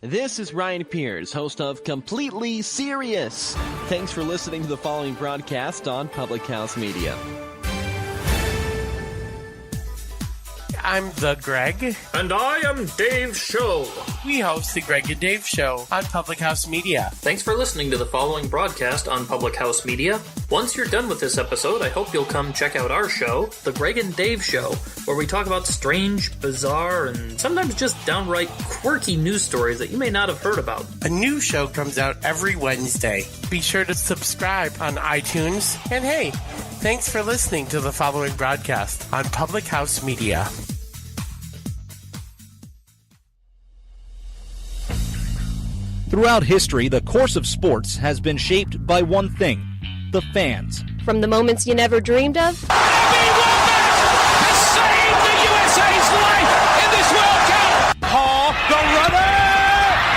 This is Ryan Pierce, host of Completely Serious. Thanks for listening to the following broadcast on Public House Media. I'm the Greg. And I am Dave Show. We host the Greg and Dave Show on Public House Media. Thanks for listening to the following broadcast on Public House Media. Once you're done with this episode, I hope you'll come check out our show, The Greg and Dave Show, where we talk about strange, bizarre, and sometimes just downright quirky news stories that you may not have heard about. A new show comes out every Wednesday. Be sure to subscribe on iTunes. And hey, thanks for listening to the following broadcast on Public House Media. Throughout history, the course of sports has been shaped by one thing: the fans. From the moments you never dreamed of. Bobby Womack has saved the USA's life in this World Cup! Hall, the runner!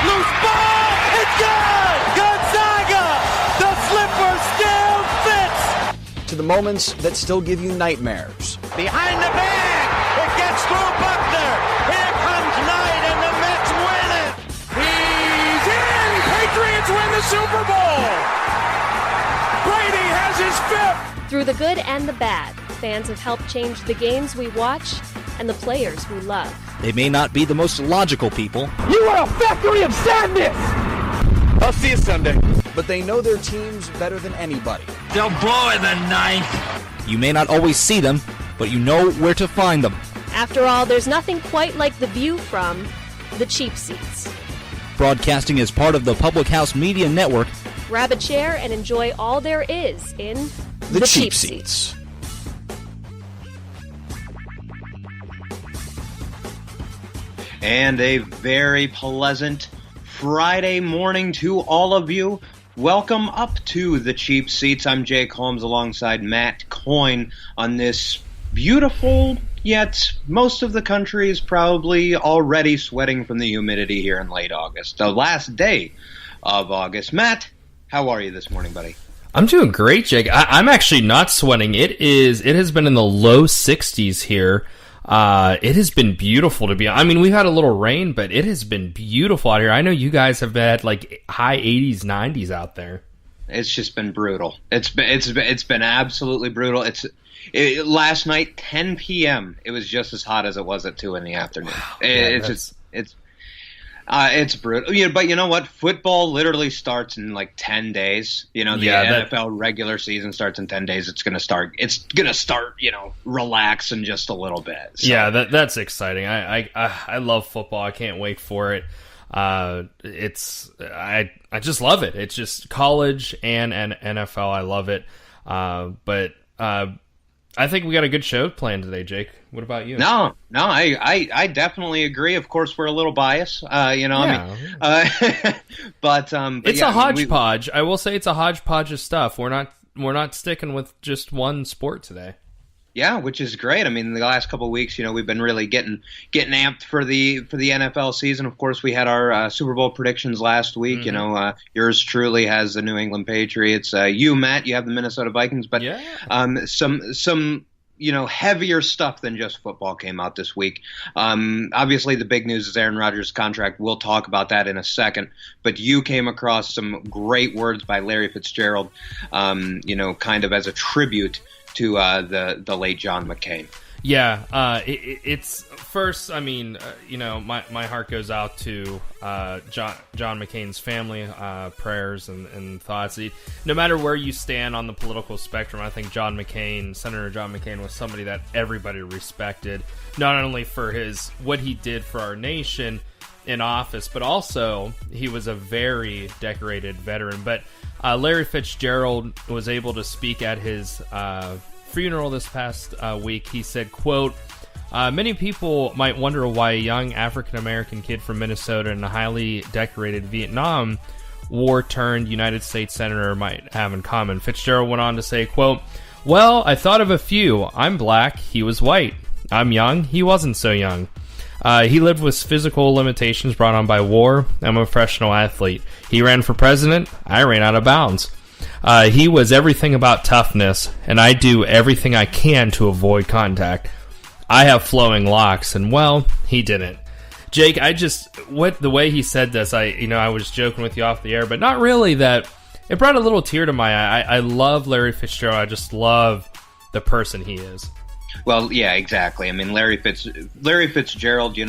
Loose ball! It's good! Gonzaga! The slipper still fits! To the moments that still give you nightmares. Behind the bag! It gets through Buckner! Here comes Knight and the Mets win it! He's in! Patriots win the Super Bowl! Brady has his fifth! Through the good and the bad, fans have helped change the games we watch and the players we love. They may not be the most logical people. You are a factory of sadness! I'll see you Sunday. But they know their teams better than anybody. They'll blow in the ninth! You may not always see them, but you know where to find them. After all, there's nothing quite like the view from the cheap seats. Broadcasting as part of the Public House Media Network. Grab a chair and enjoy all there is in The cheap seats. And a very pleasant Friday morning to all of you. Welcome up to The Cheap Seats. I'm Jake Holmes alongside Matt Coyne on this beautiful, yet most of the country is probably already sweating from the humidity here in late August. The last day of August. Matt, how are you this morning, buddy? I'm doing great, Jake. I'm actually not sweating. It has been in the low 60s here. It has been beautiful to be. I mean, we've had a little rain, but it has been beautiful out here. I know you guys have had like high 80s, 90s out there. It's just been brutal. It's been absolutely brutal. Last night, 10 p.m. It was just as hot as it was at 2 in the afternoon. Wow. It's brutal. Yeah, but you know what? Football literally starts in like 10 days. You know, the NFL regular season starts in 10 days. It's gonna start. You know, relax in just a little bit. So. Yeah, that's exciting. I love football. I can't wait for it. I just love it. It's just college and NFL. I love it. But I think we got a good show planned today, Jake. What about you? No, I definitely agree. Of course, we're a little biased, but it's a hodgepodge. I will say it's a hodgepodge of stuff. We're not sticking with just one sport today. Yeah, which is great. I mean, the last couple of weeks, you know, we've been really getting amped for the NFL season. Of course, we had our Super Bowl predictions last week. Mm-hmm. You know, yours truly has the New England Patriots. You, Matt, you have the Minnesota Vikings. But some you know, heavier stuff than just football came out this week. Obviously, the big news is Aaron Rodgers' contract. We'll talk about that in a second. But you came across some great words by Larry Fitzgerald, you know, kind of as a tribute to the late John McCain. Yeah, it's first. I mean, you know, my heart goes out to John McCain's family. Prayers and thoughts. No matter where you stand on the political spectrum, I think Senator John McCain was somebody that everybody respected, not only for what he did for our nation in office, but also he was a very decorated veteran. But Larry Fitzgerald was able to speak at his funeral this past week. He said, quote, many people might wonder why a young African-American kid from Minnesota and a highly decorated Vietnam War turned United States Senator might have in common. Fitzgerald went on to say, quote, well, I thought of a few. I'm black. He was white. I'm young. He wasn't so young. He lived with physical limitations brought on by war. I'm a professional athlete. He ran for president. I ran out of bounds. He was everything about toughness, and I do everything I can to avoid contact. I have flowing locks, and well, he didn't. Jake, the way he said this, I was joking with you off the air, but not really. That it brought a little tear to my eye. I love Larry Fitzgerald. I just love the person he is. Well, yeah, exactly. I mean, Larry Fitzgerald, 10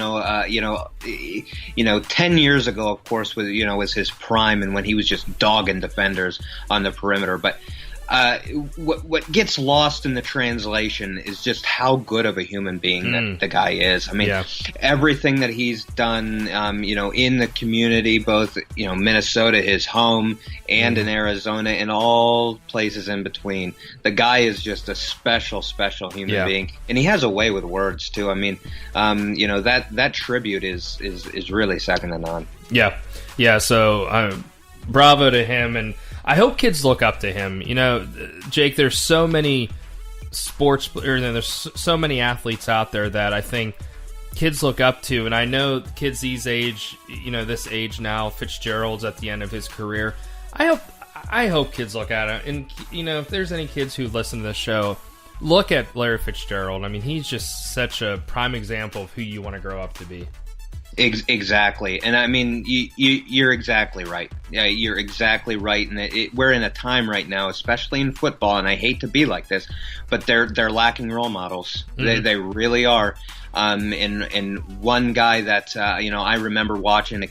years ago, of course, was his prime, and when he was just dogging defenders on the perimeter. But what gets lost in the translation is just how good of a human being that the guy is. I mean, everything that he's done, in the community, both, Minnesota, his home, and in Arizona, and all places in between. The guy is just a special, special human being, and he has a way with words too. I mean, that tribute is really second to none. Yeah. So, bravo to him, and I hope kids look up to him. Jake, there's so many there's so many athletes out there that I think kids look up to, and I know kids these age, this age now, Fitzgerald's at the end of his career. I hope kids look at him, and if there's any kids who listen to this show, look at Larry Fitzgerald. I mean, he's just such a prime example of who you want to grow up to be. Exactly, and I mean, you're exactly right. Yeah, you're exactly right. And we're in a time right now, especially in football, and I hate to be like this, but they're lacking role models. Mm-hmm. They really are. And one guy that I remember watching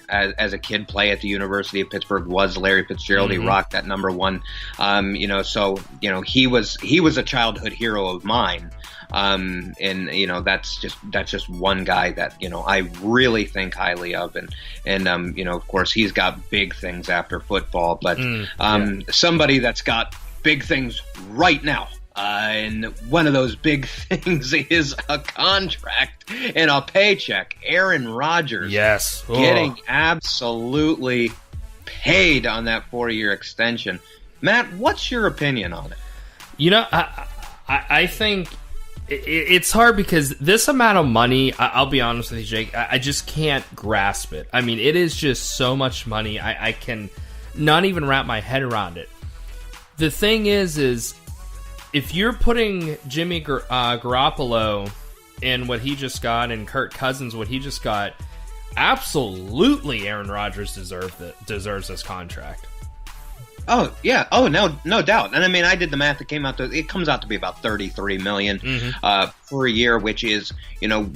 as a kid play at the University of Pittsburgh was Larry Fitzgerald. Mm-hmm. He rocked that number one. He was a childhood hero of mine. That's just one guy that I really think highly of, and of course he's got big things after football, but somebody that's got big things right now. And one of those big things is a contract and a paycheck. Aaron Rodgers, getting absolutely paid on that 4-year extension. Matt, what's your opinion on it? I think it's hard because this amount of money, I'll be honest with you, Jake, I just can't grasp it. I mean, it is just so much money. I can not even wrap my head around it. The thing is if you're putting Jimmy Garoppolo in what he just got and Kirk Cousins what he just got, absolutely Aaron Rodgers deserves this contract. Oh yeah. Oh no doubt. And I mean, I did the math. It comes out to be about $33 million per year, which is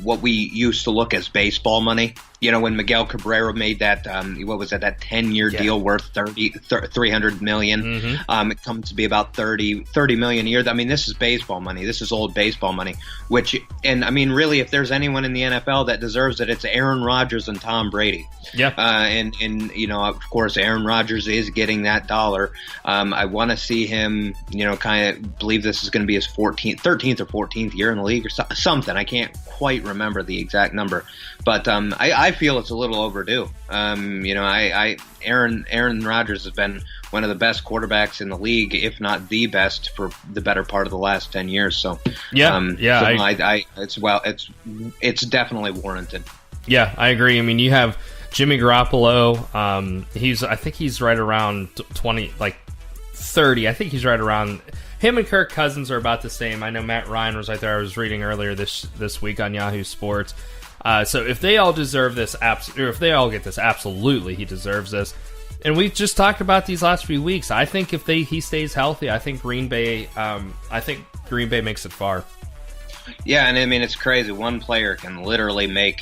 what we used to look as baseball money. When Miguel Cabrera made that that 10-year deal worth $300 million. Mm-hmm. It comes to be about $30 million a year. I mean, this is baseball money. This is old baseball money. And I mean, really, if there's anyone in the NFL that deserves it, it's Aaron Rodgers and Tom Brady. Yeah. And of course, Aaron Rodgers is getting that dollar. I want to see him, kind of believe this is going to be his 13th or 14th year in the league or something. I can't quite remember the exact number, but I feel it's a little overdue. Aaron Rodgers has been one of the best quarterbacks in the league, if not the best, for the better part of the last 10 years. So it's definitely warranted. Yeah, I agree. I mean, you have Jimmy Garoppolo. I think he's right around 20, like 30. I think he's right around. Him and Kirk Cousins are about the same. I know Matt Ryan was right there. I was reading earlier this week on Yahoo Sports. So if they all deserve this, or if they all get this, absolutely he deserves this. And we've just talked about these last few weeks. I think if he stays healthy, I think Green Bay makes it far. Yeah, and I mean, it's crazy. One player can literally make.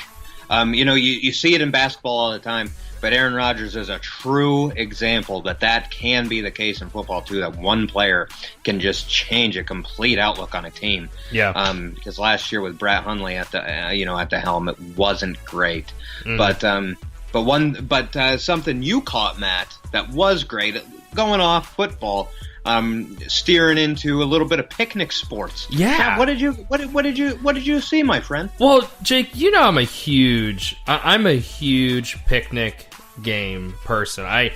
You see it in basketball all the time, but Aaron Rodgers is a true example that can be the case in football too. That one player can just change a complete outlook on a team. Yeah. Because last year with Brett Hundley at the helm, it wasn't great. Mm. But something you caught, Matt, that was great. Going off football. Steering into a little bit of picnic sports. Yeah. Matt, what did you see, my friend? Well, Jake, I'm a huge picnic game person.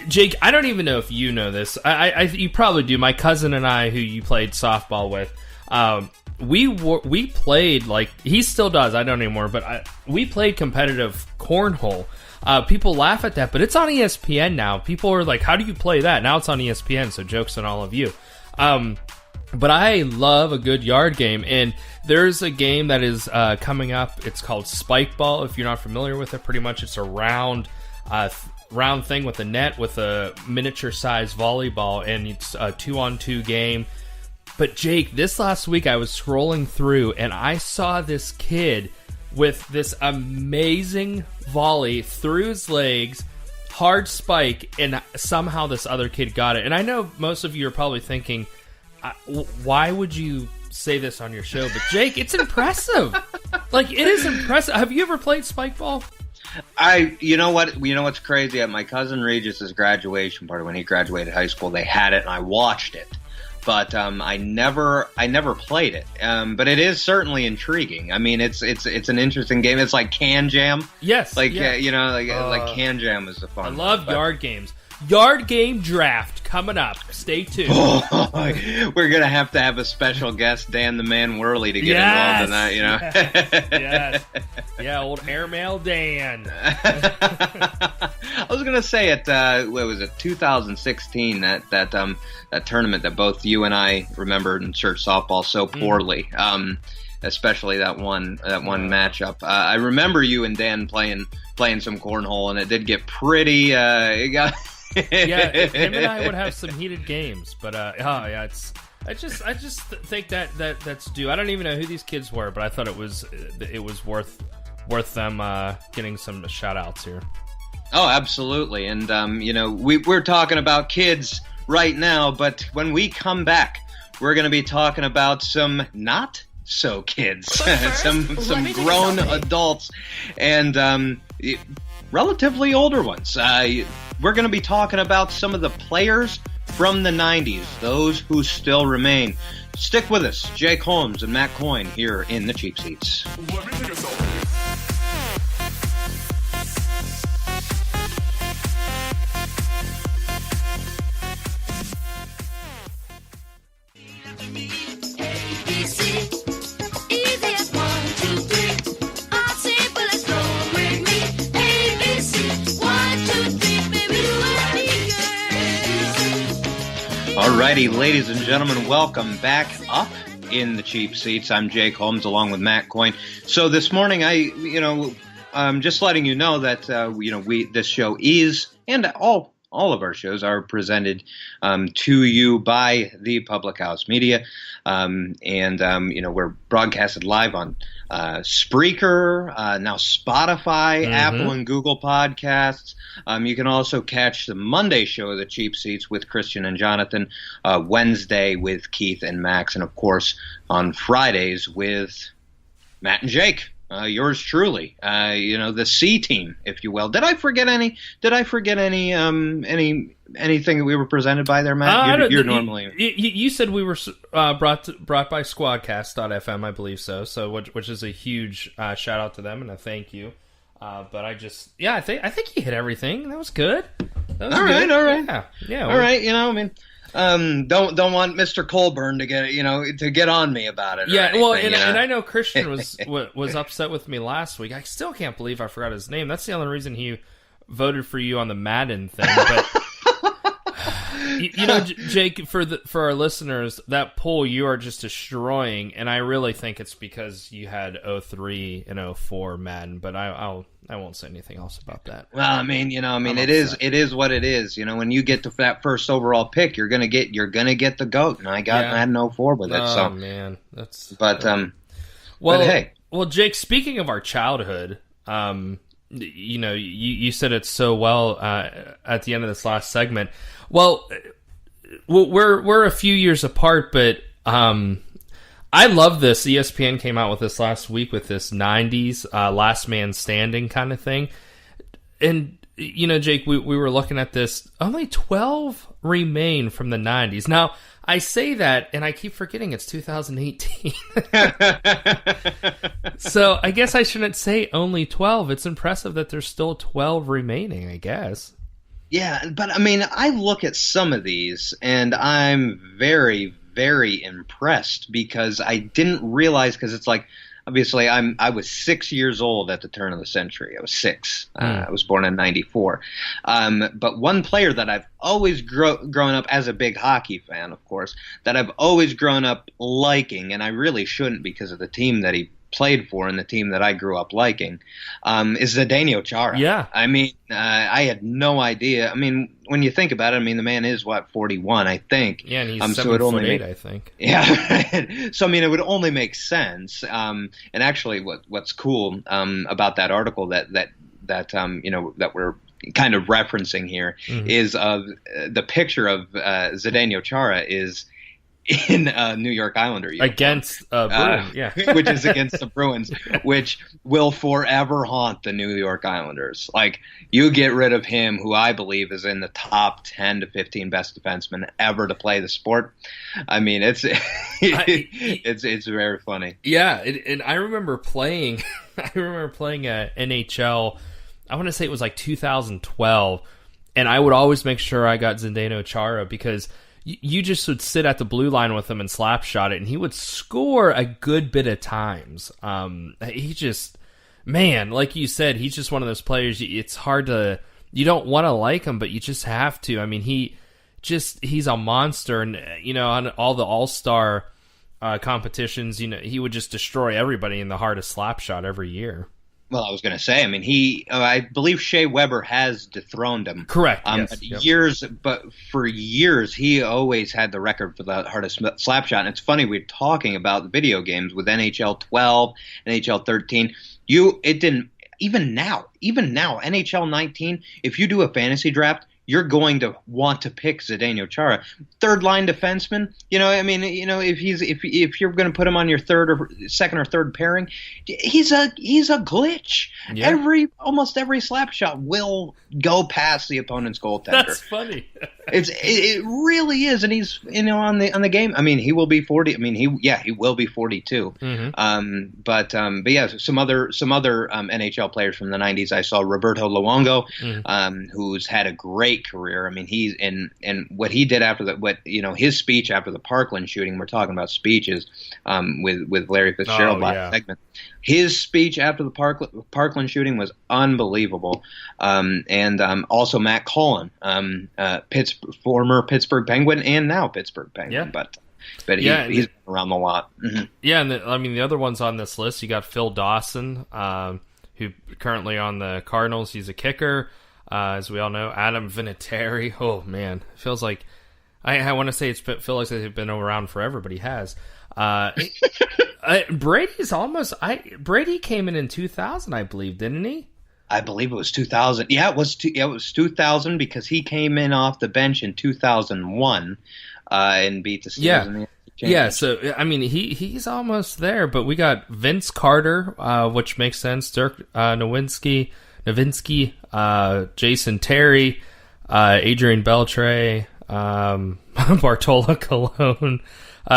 Jake, I don't even know if you know this. You probably do. My cousin and I, who you played softball with, we played, like, he still does. I don't anymore, but we played competitive cornhole. People laugh at that, but it's on ESPN now. People are like, how do you play that? Now it's on ESPN, so joke's on all of you. But I love a good yard game, and there's a game that is coming up. It's called Spike Ball. If you're not familiar with it, pretty much it's a round thing with a net with a miniature-sized volleyball, and it's a 2-on-2 game. But Jake, this last week I was scrolling through, and I saw this kid with this amazing volley through his legs, hard spike, and somehow this other kid got it. And I know most of you are probably thinking, why would you say this on your show? But Jake, it's impressive. Like, it is impressive. Have you ever played spike ball? You know what's crazy? At my cousin Regis's graduation party, when he graduated high school, they had it, and I watched it. But I never played it. But it is certainly intriguing. I mean, it's an interesting game. It's like Can Jam. Yes. Like like Can Jam is a fun. I love yard games. Yard game draft coming up. Stay tuned. We're gonna have to have a special guest, Dan the Man Worley, to get involved in that. You know. Yes. Yeah, old airmail Dan. I was gonna say what was it, 2016? That tournament that both you and I remembered in church softball so poorly. Especially that one matchup. I remember you and Dan playing some cornhole, and it did get pretty. It got. Yeah, him and I would have some heated games, but I just think that's due. I don't even know who these kids were, but I thought it was worth them getting some shout outs here. Oh, absolutely. And we're talking about kids right now, but when we come back, we're going to be talking about some not so kids, some grown adults, and relatively older ones. We're going to be talking about some of the players from the 90s, those who still remain. Stick with us, Jake Holmes and Matt Coyne here in the Cheap Seats. Alrighty, ladies and gentlemen, welcome back up in the Cheap Seats. I'm Jake Holmes along with Matt Coyne. So this morning, I'm just letting you know that this show is, and all of our shows are presented to you by the Public House Media, we're broadcasted live on Spreaker, now Spotify, Apple and Google Podcasts. You can also catch the Monday show of the Cheap Seats with Christian and Jonathan, Wednesday with Keith and Max, and of course on Fridays with Matt and Jake. Yours truly, the C team, if you will. Did I forget any? Anything that we were presented by there, Matt? You're normally. You said we were brought by Squadcast.fm, I believe so. So which is a huge shout out to them and a thank you. But I think you hit everything. That was good. All right. Yeah. All right. Don't want Mr. Colburn to get on me about it. Yeah, and I know Christian was upset with me last week. I still can't believe I forgot his name. That's the only reason he voted for you on the Madden thing. But Jake, for our listeners, that poll you are just destroying, and I really think it's because you had 03 and 04 Madden. But I won't say anything else about that. Well, it is what it is. When you get to that first overall pick, you're gonna get the GOAT, and I got Madden 04 with it. Oh man, that's. But well, but hey, well, Jake. Speaking of our childhood, you said it so well at the end of this last segment. Well, we're a few years apart, but I love this. ESPN came out with this last week with this 90s last man standing kind of thing. And, Jake, we were looking at this. Only 12 remain from the 90s. Now, I say that, and I keep forgetting it's 2018. So I guess I shouldn't say only 12. It's impressive that there's still 12 remaining, I guess. Yeah, but I look at some of these, and I'm very, very impressed because I didn't realize, because it's like obviously I was 6 years old at the turn of the century. I was 6. I was born in '94. But one player that I've always grown up as a big hockey fan, of course, that I've always grown up liking, and I really shouldn't because of the team that he played for and the team that I grew up liking, is Zdeno Chara. Yeah. I mean, I had no idea. I mean, when you think about it, I mean, the man is, 41, I think. Yeah, and he's 7'8", I think. Yeah. So, I mean, it would only make sense. And actually, what's cool about that article that we're kind of referencing here is the picture of Zdeno Chara is in New York Islander uniform. Against Bruins, yeah. Which is against the Bruins, which will forever haunt the New York Islanders. Like, you get rid of him, who I believe is in the top 10 to 15 best defensemen ever to play the sport. I mean, it's very funny. Yeah, and I remember playing NHL. I want to say it was like 2012, and I would always make sure I got Zdeno Chara because you just would sit at the blue line with him and slap shot it, and he would score a good bit of times. He just, man, like you said, he's just one of those players. It's hard to, you don't want to like him, but you just have to. I mean, he's a monster, and on all the All-Star competitions, he would just destroy everybody in the hardest slap shot every year. Well, I was going to say, I mean, I believe Shea Weber has dethroned him. Correct. Yes. But for years, he always had the record for the hardest slap shot. And it's funny, we're talking about the video games with NHL 12, NHL 13. It didn't, even now, NHL 19, if you do a fantasy draft, you're going to want to pick Zdeno Chara, third line defenseman. If you're going to put him on your second or third pairing, he's a glitch. Yeah. Almost every slap shot will go past the opponent's goaltender. That's funny. It really is, and he's on the game. I mean, he will be 40. I mean, he will be 42. Mm-hmm. But yeah, some other NHL players from the 90s. I saw Roberto Luongo, who's had a great career. I mean, he's and what he did after his speech after the Parkland shooting. We're talking about speeches with Larry Fitzgerald last segment. His speech after the Parkland shooting was unbelievable. And also Matt Cullen, former Pittsburgh Penguin and now Pittsburgh Penguin. Yeah. But he's been around a lot. Mm-hmm. Yeah, and the other ones on this list, you got Phil Dawson, who currently on the Cardinals. He's a kicker, as we all know. Adam Vinateri. Oh man, it feels like I want to say feels like they've been around forever, but he has. Brady's Brady came in 2000, I believe, didn't he? I believe it was 2000. Yeah, it was 2000 because he came in off the bench in 2001 and beat the Steelers in the Yeah, so I mean he's almost there, but we got Vince Carter, which makes sense. Dirk Nowitzki, Jason Terry, Adrian Beltre, Bartola Colon.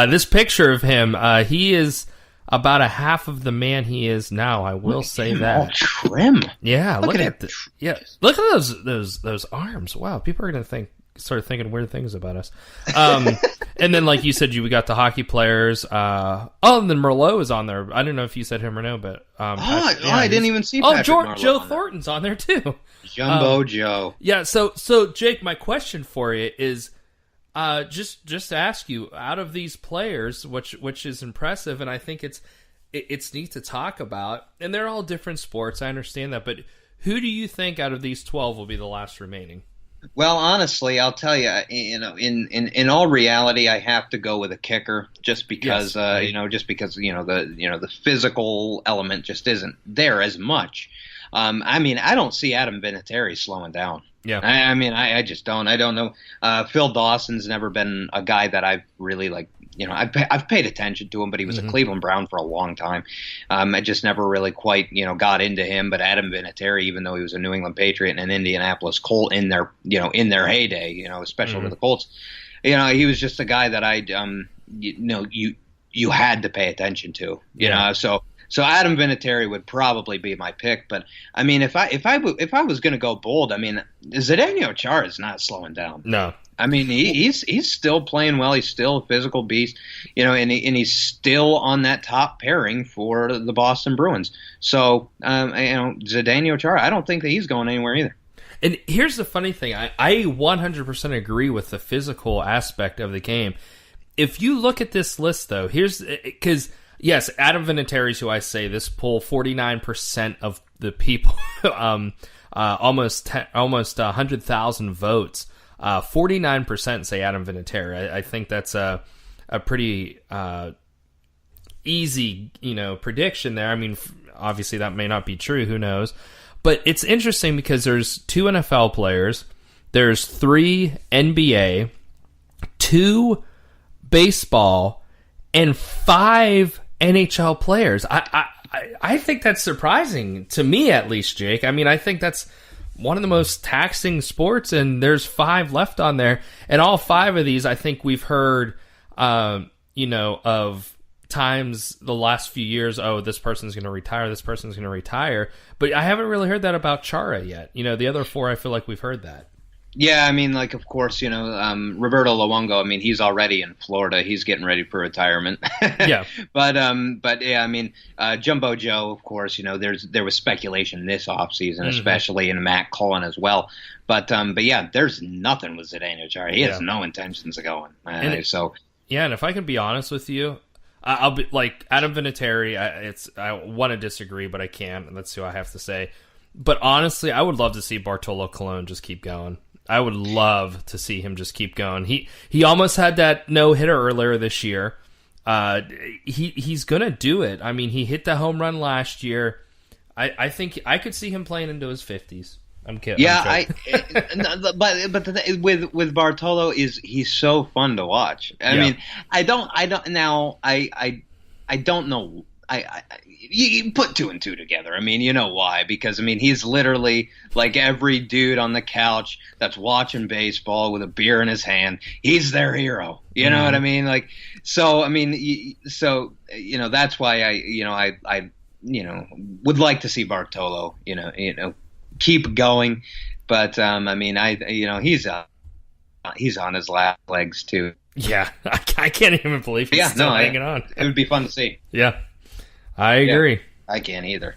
This picture of him, he is about a half of the man he is now. I will say that. All trim. Yeah, look at it. Yeah, look at those arms. Wow, people are gonna start thinking weird things about us. And then, like you said, we got the hockey players. And then Merlot is on there. I don't know if you said him or no, but I didn't even see. Patrick Joe Thornton's on there too. Jumbo Joe. Yeah. So Jake, my question for you is, just to ask you, out of these players, which is impressive, and I think it's neat to talk about, and they're all different sports. I understand that, but who do you think out of these 12 will be the last remaining? Well, honestly, I'll tell you, in all reality, I have to go with a kicker, just because, the physical element just isn't there as much. I mean, I don't see Adam Vinateri slowing down. Yeah. I just don't. I don't know. Phil Dawson's never been a guy that I've really I've paid attention to him, but he was a Cleveland Brown for a long time. I just never really quite, got into him. But Adam Vinateri, even though he was a New England Patriot and an Indianapolis Colt in their heyday, especially with the Colts, he was just a guy that you had to pay attention to, So Adam Vinateri would probably be my pick, but I mean, if I was going to go bold, I mean, Zdeno Chara is not slowing down. No, I mean, he's still playing well. He's still a physical beast, and he's still on that top pairing for the Boston Bruins. So, Zdeno Chara, I don't think that he's going anywhere either. And here's the funny thing. I 100% agree with the physical aspect of the game. If you look at this list, though, because, yes, Adam Vinateri, who I say this poll, 49% of the people, almost 100,000 votes, 49% say Adam Vinateri. I think that's a pretty easy, prediction there. I mean, obviously that may not be true. Who knows? But it's interesting because there's 2 NFL players, there's 3 NBA, 2 baseball, and 5 NHL players. I think that's surprising, to me at least, Jake. I mean, I think that's one of the most taxing sports, and there's 5 left on there. And all 5 of these, I think we've heard, of times the last few years, this person's going to retire, this person's going to retire. But I haven't really heard that about Chara yet. The other 4, I feel like we've heard that. Yeah, I mean, of course, Roberto Luongo, I mean, he's already in Florida. He's getting ready for retirement. Yeah. But yeah, I mean, Jumbo Joe, of course, there was speculation this offseason, especially in Matt Cullen as well. But yeah, there's nothing with Zdeno Chara. He has no intentions of going. Yeah, and if I can be honest with you, I'll be like Adam Vinateri. I want to disagree, but I can't. That's who I have to say. But honestly, I would love to see Bartolo Colon just keep going. I would love to see him just keep going. He almost had that no-hitter earlier this year. He's gonna do it. I mean, he hit the home run last year. I think I could see him playing into his 50s. I'm kidding. Yeah, but with Bartolo he's so fun to watch. I mean, I don't know. You put 2 and 2 together. I mean, you know why? Because I mean, he's literally like every dude on the couch that's watching baseball with a beer in his hand. He's their hero. You know what I mean? Like, so I mean, that's why I would like to see Bartolo, keep going. But I mean, he's on his last legs too. Yeah, I can't even believe he's still hanging on. It would be fun to see. Yeah. I agree. Yeah, I can't either.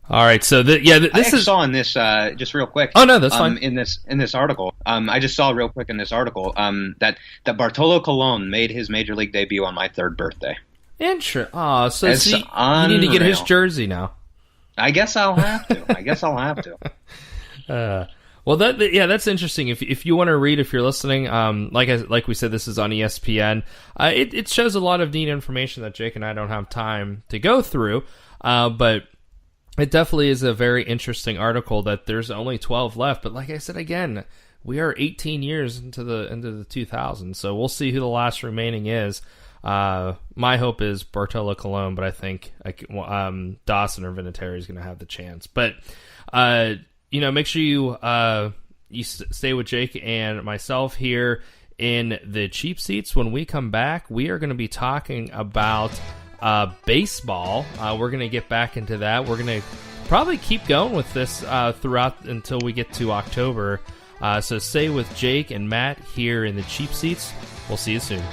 All right, so this I saw in this just real quick. Oh no, that's fine. In this article, I just saw real quick in this article that Bartolo Colon made his major league debut on my 3rd birthday. Interesting. Oh, so you need to get his jersey now. I guess I'll have to. Well, that's interesting. If you want to read, if you're listening, like we said, this is on ESPN. It shows a lot of neat information that Jake and I don't have time to go through, but it definitely is a very interesting article that there's only 12 left. But like I said again, we are 18 years into the 2000s, so we'll see who the last remaining is. My hope is Bartolo Colon, but I think Dawson or Vinateri is going to have the chance. But make sure you stay with Jake and myself here in the cheap seats. When we come back, we are going to be talking about baseball. We're going to get back into that. We're going to probably keep going with this throughout until we get to October. So stay with Jake and Matt here in the cheap seats. We'll see you soon.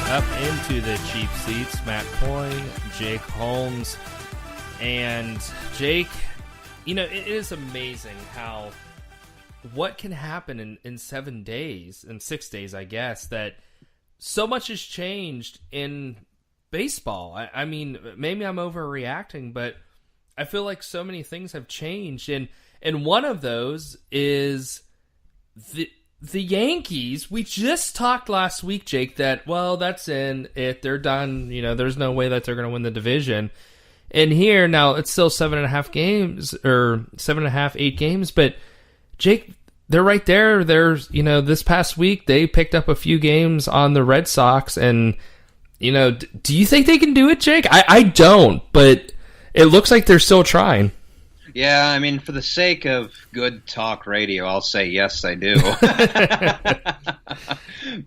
Up into the cheap seats, Matt Coyne, Jake Holmes, and Jake. It is amazing how what can happen in 7 days, in 6 days, I guess, that so much has changed in baseball. I mean, maybe I'm overreacting, but I feel like so many things have changed, and one of those is the Yankees. We just talked last week, Jake, that, well, that's it. They're done. There's no way that they're going to win the division. And here, now, it's still 7.5 games, or 7.5, 8 games. But, Jake, they're right there. There's, this past week, they picked up a few games on the Red Sox. And do you think they can do it, Jake? I don't, but it looks like they're still trying. Yeah, I mean, for the sake of good talk radio, I'll say yes, I do.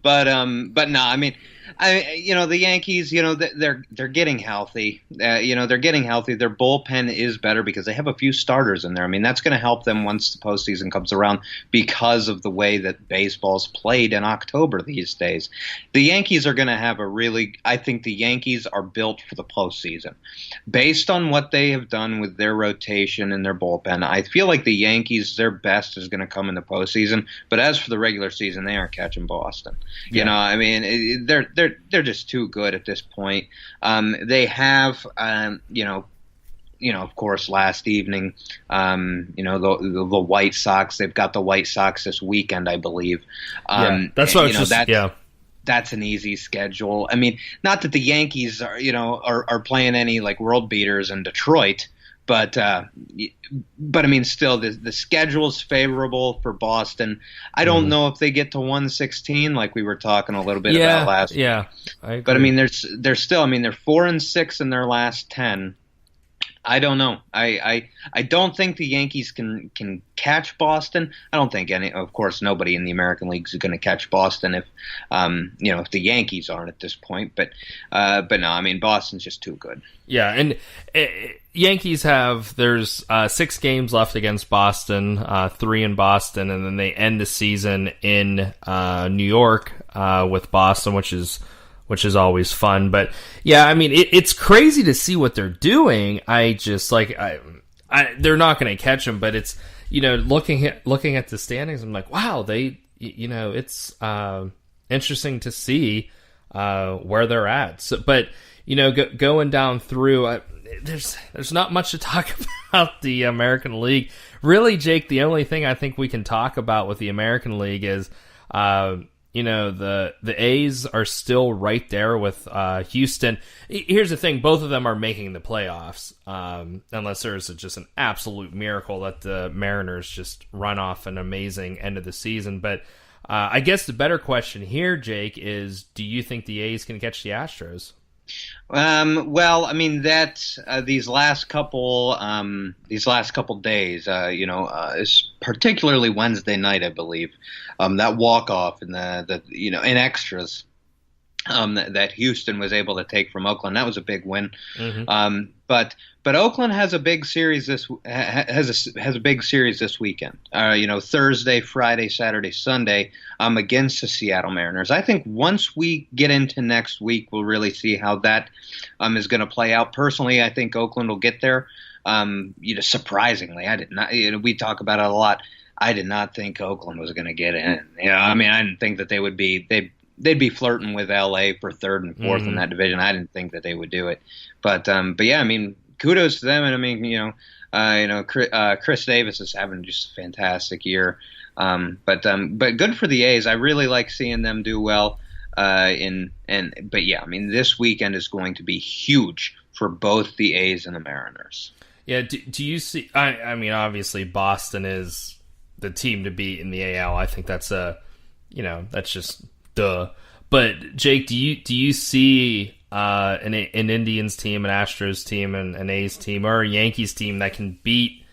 But no, I mean, the Yankees, they're getting healthy. They're getting healthy. Their bullpen is better because they have a few starters in there. I mean, that's going to help them once the postseason comes around because of the way that baseball's played in October these days. The Yankees are going to have I think the Yankees are built for the postseason. Based on what they have done with their rotation and their bullpen, I feel like the Yankees, their best is going to come in the postseason. But as for the regular season, they aren't catching Boston. Yeah. I mean, they're just too good at this point. They have, of course, last evening, the White Sox. They've got the White Sox this weekend, I believe. That's what I was just. That's an easy schedule. I mean, not that the Yankees are playing any like world beaters in Detroit. But I mean, still, the schedule's favorable for Boston. I don't know if they get to 116 like we were talking a little bit about last week. Yeah, but I mean, they're still. I mean, they're 4-6 in their last 10. I don't know. I don't think the Yankees can catch Boston. I don't think of course, nobody in the American League is going to catch Boston if the Yankees aren't at this point. But no, I mean, Boston's just too good. Yeah, and Yankees there's 6 games left against Boston, 3 in Boston, and then they end the season in New York with Boston, which is always fun. But yeah, I mean, it's crazy to see what they're doing. I just they're not going to catch them, but it's, looking at the standings, I'm like, wow, it's interesting to see where they're at. So, but going down through, there's not much to talk about the American League. Really, Jake, the only thing I think we can talk about with the American League is, the A's are still right there with Houston. Here's the thing. Both of them are making the playoffs, unless there's just an absolute miracle that the Mariners just run off an amazing end of the season. But I guess the better question here, Jake, is do you think the A's can catch the Astros? Well, I mean that these last couple days, is particularly Wednesday night, I believe, that walk off in in extras, that Houston was able to take from Oakland. That was a big win. Mm-hmm. But Oakland has a big series this weekend. Thursday, Friday, Saturday, Sunday, against the Seattle Mariners. I think once we get into next week, we'll really see how that is going to play out. Personally, I think Oakland will get there. Surprisingly, I did not. We talk about it a lot. I did not think Oakland was going to get in. I mean, I didn't think that they would be. They'd be flirting with LA for third and fourth in that division. I didn't think that they would do it. But yeah, I mean, kudos to them. And I mean, Chris Davis is having just a fantastic year. But good for the A's. I really like seeing them do well. But yeah, I mean, this weekend is going to be huge for both the A's and the Mariners. Yeah. Do you see? I mean, obviously Boston is the team to beat in the AL. I think that's that's just duh. But Jake, do you see an Indians team, an Astros team, an A's team, or a Yankees team that can beat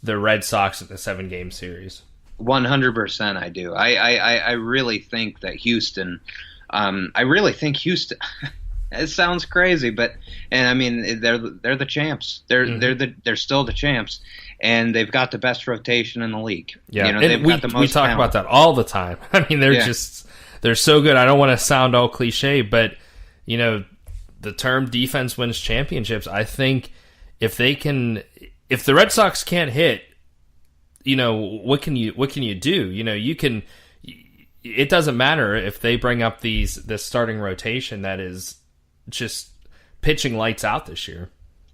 the Red Sox in the 7-game series? 100% I do. I really think that Houston. It sounds crazy, and I mean they're the champs. They're still the champs, and they've got the best rotation in the league. Yeah, got the most we talk talent. about that all the time. I mean, they're so good. I don't want to sound all cliche, but the term defense wins championships. I think if the Red Sox can't hit, what can you do? It doesn't matter if they bring up this starting rotation that is just pitching lights out this year.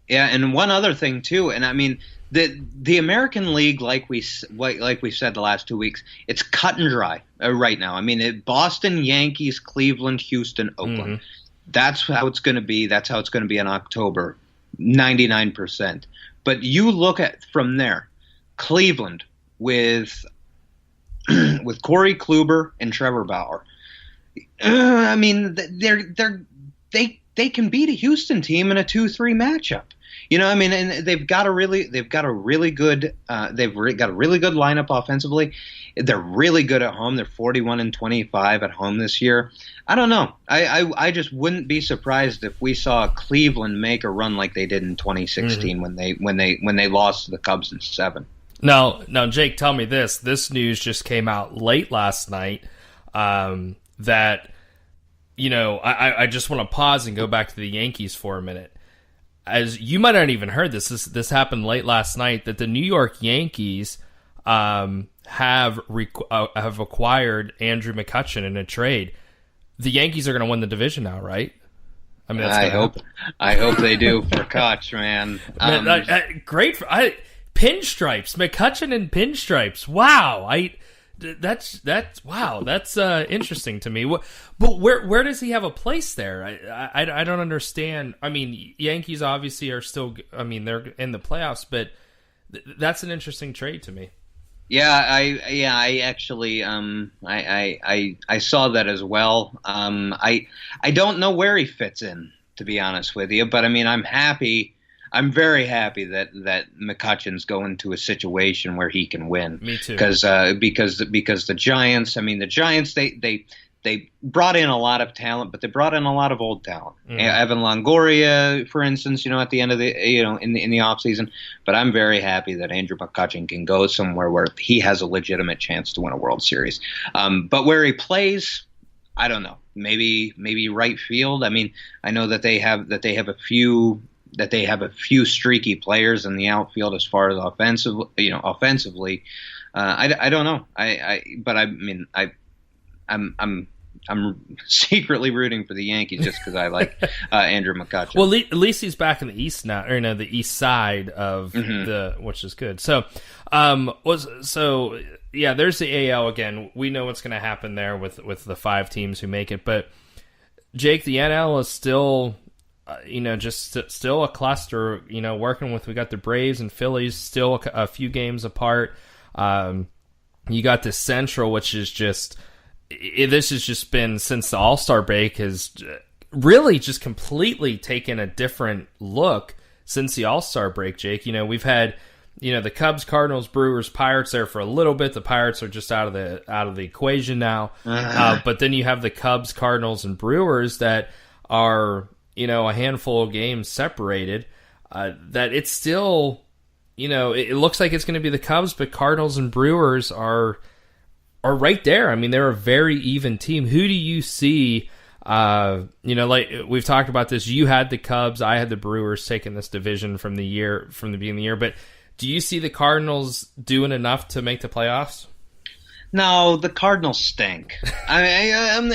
Yeah, and one other thing too, and I mean the American League, like we said the last 2 weeks, it's cut and dry right now. I mean, Boston, Yankees, Cleveland, Houston, Oakland. Mm-hmm. That's how it's going to be. That's how it's going to be in October, 99%. But you look at from there, Cleveland with Corey Kluber and Trevor Bauer. I mean, they can beat a Houston team in a 2-3 matchup. I mean, and they've got a really good lineup offensively. They're really good at home. They're 41-25 at home this year. I don't know. I just wouldn't be surprised if we saw Cleveland make a run like they did in 2016 when they lost to the Cubs in 7. Now, Jake, tell me this. This news just came out late last night that, I just want to pause and go back to the Yankees for a minute. As you might not even heard this happened late last night, that the New York Yankees have acquired Andrew McCutchen in a trade. The Yankees are going to win the division now, right? I mean, I hope they do for Kutch, man. Great pinstripes, McCutchen and pinstripes. Wow, that's interesting to me. But where does he have a place there? I don't understand. I mean, Yankees obviously are still. I mean, they're in the playoffs, but that's an interesting trade to me. Yeah, I actually I saw that as well. I don't know where he fits in, to be honest with you, but I mean, I'm very happy that McCutchen's going to a situation where he can win. Me too. Because the Giants, they brought in a lot of talent, but they brought in a lot of old talent. Evan Longoria, for instance, at the end of the in the offseason. But I'm very happy that Andrew McCutchen can go somewhere where he has a legitimate chance to win a World Series. But where he plays, I don't know. Maybe right field. I mean, I know that they have a few streaky players in the outfield as far as offensively. I don't know. I'm secretly rooting for the Yankees just because I like Andrew McCutchen. Well, at least he's back in the East now, or the East side of which is good. So, yeah, there's the AL again. We know what's going to happen there with the 5 teams who make it, but Jake, the NL is still. Still a cluster, working with, we got the Braves and Phillies still a few games apart. You got the Central, which is this has just been, since the All-Star break, has really just completely taken a different look since the All-Star break, Jake. We've had, the Cubs, Cardinals, Brewers, Pirates there for a little bit. The Pirates are just out of the equation now. But then you have the Cubs, Cardinals, and Brewers that are, a handful of games separated, that it's still, it looks like it's going to be the Cubs, but Cardinals and Brewers are right there. I mean, they're a very even team. Who do you see, like we've talked about this, you had the Cubs, I had the Brewers taking this division from the beginning of the year, but do you see the Cardinals doing enough to make the playoffs? No, the Cardinals stink. I'm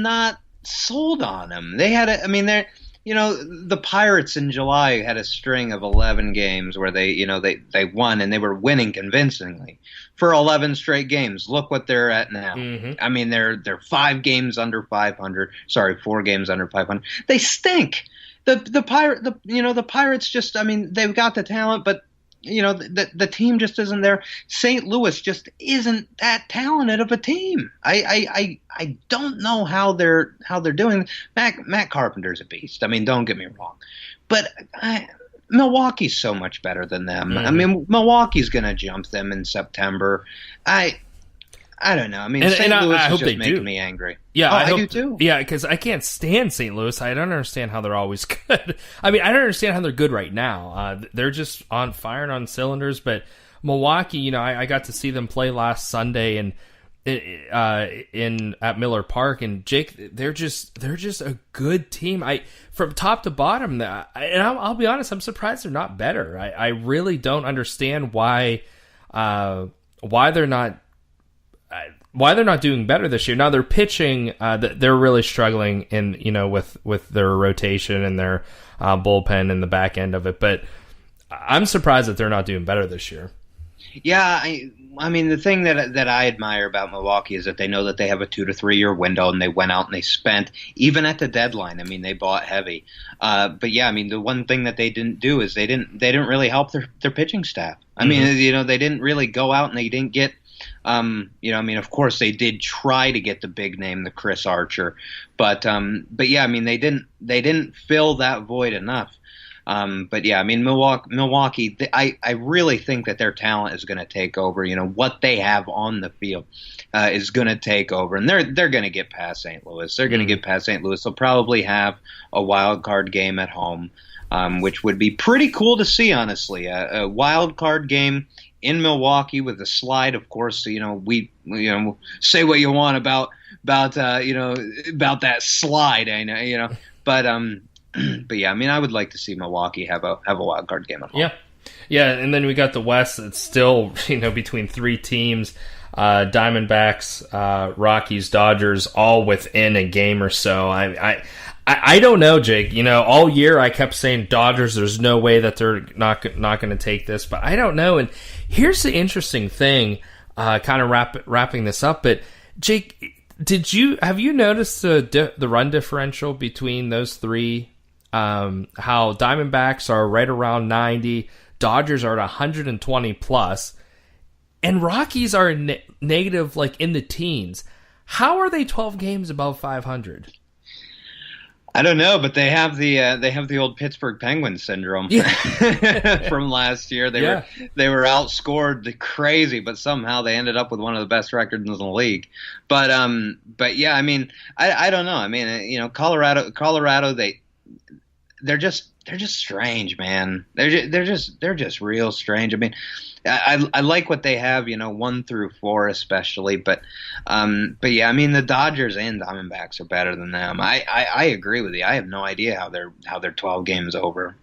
not sold on them. They had the Pirates in July had a string of 11 games where they won, and they were winning convincingly for 11 straight games. Look what they're at now. I mean, they're 4 games under 500. They stink. The Pirates just, they've got the talent, but the team just isn't there. St. Louis just isn't that talented of a team. I don't know how they're doing. Matt Carpenter's a beast. I mean, don't get me wrong, but Milwaukee's so much better than them. I mean, Milwaukee's going to jump them in September. I don't know. I mean, St. Louis is just making me angry. Yeah, I do too. Yeah, because I can't stand St. Louis. I don't understand how they're always good. I mean, I don't understand how they're good right now. They're just firing on cylinders. But Milwaukee, I got to see them play last Sunday and at Miller Park, and Jake, they're just a good team. From top to bottom, and I'll be honest, I'm surprised they're not better. I really don't understand why they're not. Why they're not doing better this year. Now they're pitching, they're really struggling with their rotation and their bullpen and the back end of it, but I'm surprised that they're not doing better this year. Yeah, I mean, the thing that I admire about Milwaukee is that they know that they have a 2 to 3 year window, and they went out and they spent, even at the deadline. I mean, they bought heavy. But yeah, I mean, the one thing that they didn't do is they didn't really help their pitching staff. I mean, they didn't really go out and they didn't get Of course they did try to get the big name, the Chris Archer, but yeah, I mean, they didn't fill that void enough. But yeah, I mean, Milwaukee, I really think that their talent is going to take over. What they have on the field is going to take over, and they're going to get past St. Louis. They're going to get past St. Louis. They'll probably have a wild card game at home, which would be pretty cool to see, honestly. A wild card game in Milwaukee with a slide. Of course, we say what you want about that slide. I know, but But yeah, I mean, I would like to see Milwaukee have a wild card game at home. Yeah, and then we got the West. It's still between three teams: Diamondbacks, Rockies, Dodgers, all within a game or so. I don't know, Jake. All year I kept saying Dodgers. There's no way that they're not going to take this, but I don't know. And here's the interesting thing, kind of wrapping this up. But Jake, have you noticed the run differential between those three? How Diamondbacks are right around 90, Dodgers are at 120 plus, and Rockies are negative, like in the teens. How are they 12 games above 500? I don't know, but they have the old Pittsburgh Penguins syndrome from last year. They were outscored crazy, but somehow they ended up with one of the best records in the league. But yeah, I mean, I don't know. I mean, Colorado, they're just strange, man. They're just real strange. I mean, I like what they have, 1 through 4 especially, but yeah, I mean, the Dodgers and Diamondbacks are better than them. I agree with you. I have no idea how they're 12 games over.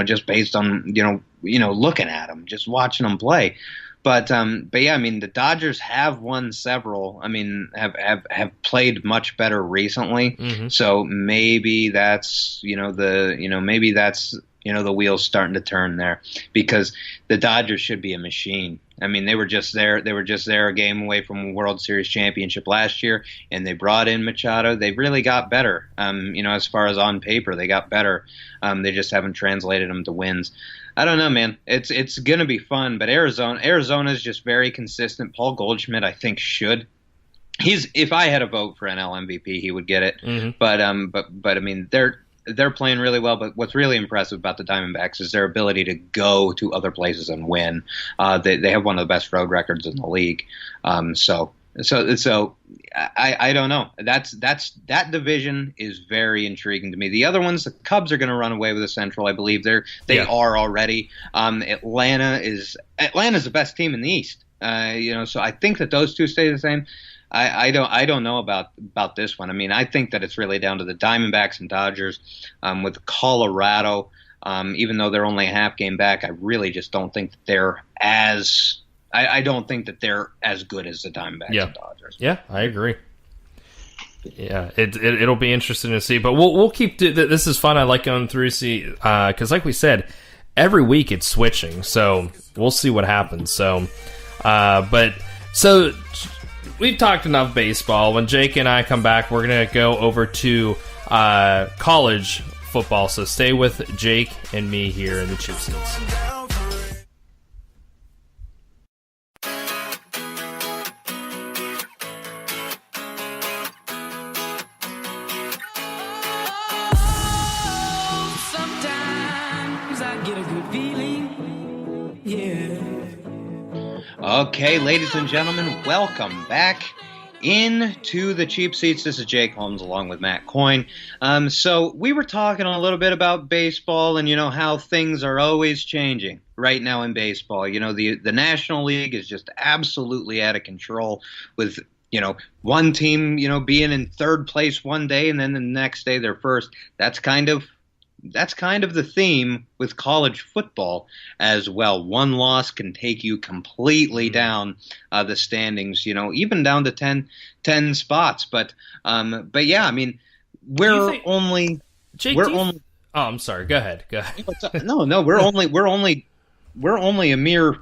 Just based on looking at them, just watching them play. But yeah, I mean, the Dodgers have won several. I mean, have played much better recently. Mm-hmm. So maybe that's maybe that's the wheels starting to turn there, because the Dodgers should be a machine. I mean, they were just there a game away from a World Series championship last year, and they brought in Machado. They really got better. As far as on paper, they got better. They just haven't translated them to wins. I don't know, man. It's going to be fun, but Arizona's just very consistent. Paul Goldschmidt, I think, should. If I had a vote for NL MVP, he would get it. Mm-hmm. But I mean, they're playing really well. But what's really impressive about the Diamondbacks is their ability to go to other places and win. They have one of the best road records in the league. So I don't know. That division is very intriguing to me. The other ones, the Cubs are going to run away with the Central. I believe they are already. Atlanta's the best team in the East. So I think that those two stay the same. I don't know about this one. I mean, I think that it's really down to the Diamondbacks and Dodgers. With Colorado, even though they're only a half game back, I really just don't think that they're as. I don't think that they're as good as the Diamondbacks and Dodgers. Yeah, I agree. Yeah, it'll be interesting to see, but we'll keep. This is fun. I like going through because, like we said, every week it's switching, so we'll see what happens. So, we've talked enough baseball. When Jake and I come back, we're gonna go over to college football. So stay with Jake and me here in the Chip Seats. Okay, ladies and gentlemen, welcome back into the Cheap Seats. This is Jake Holmes along with Matt Coyne. So we were talking a little bit about baseball and, how things are always changing right now in baseball. The National League is just absolutely out of control with, one team, being in third place one day and then the next day they're first. That's kind of the theme with college football as well. One loss can take you completely down the standings, even down to 10 spots. But yeah, I mean, Oh, I'm sorry. Go ahead. No, we're only a mere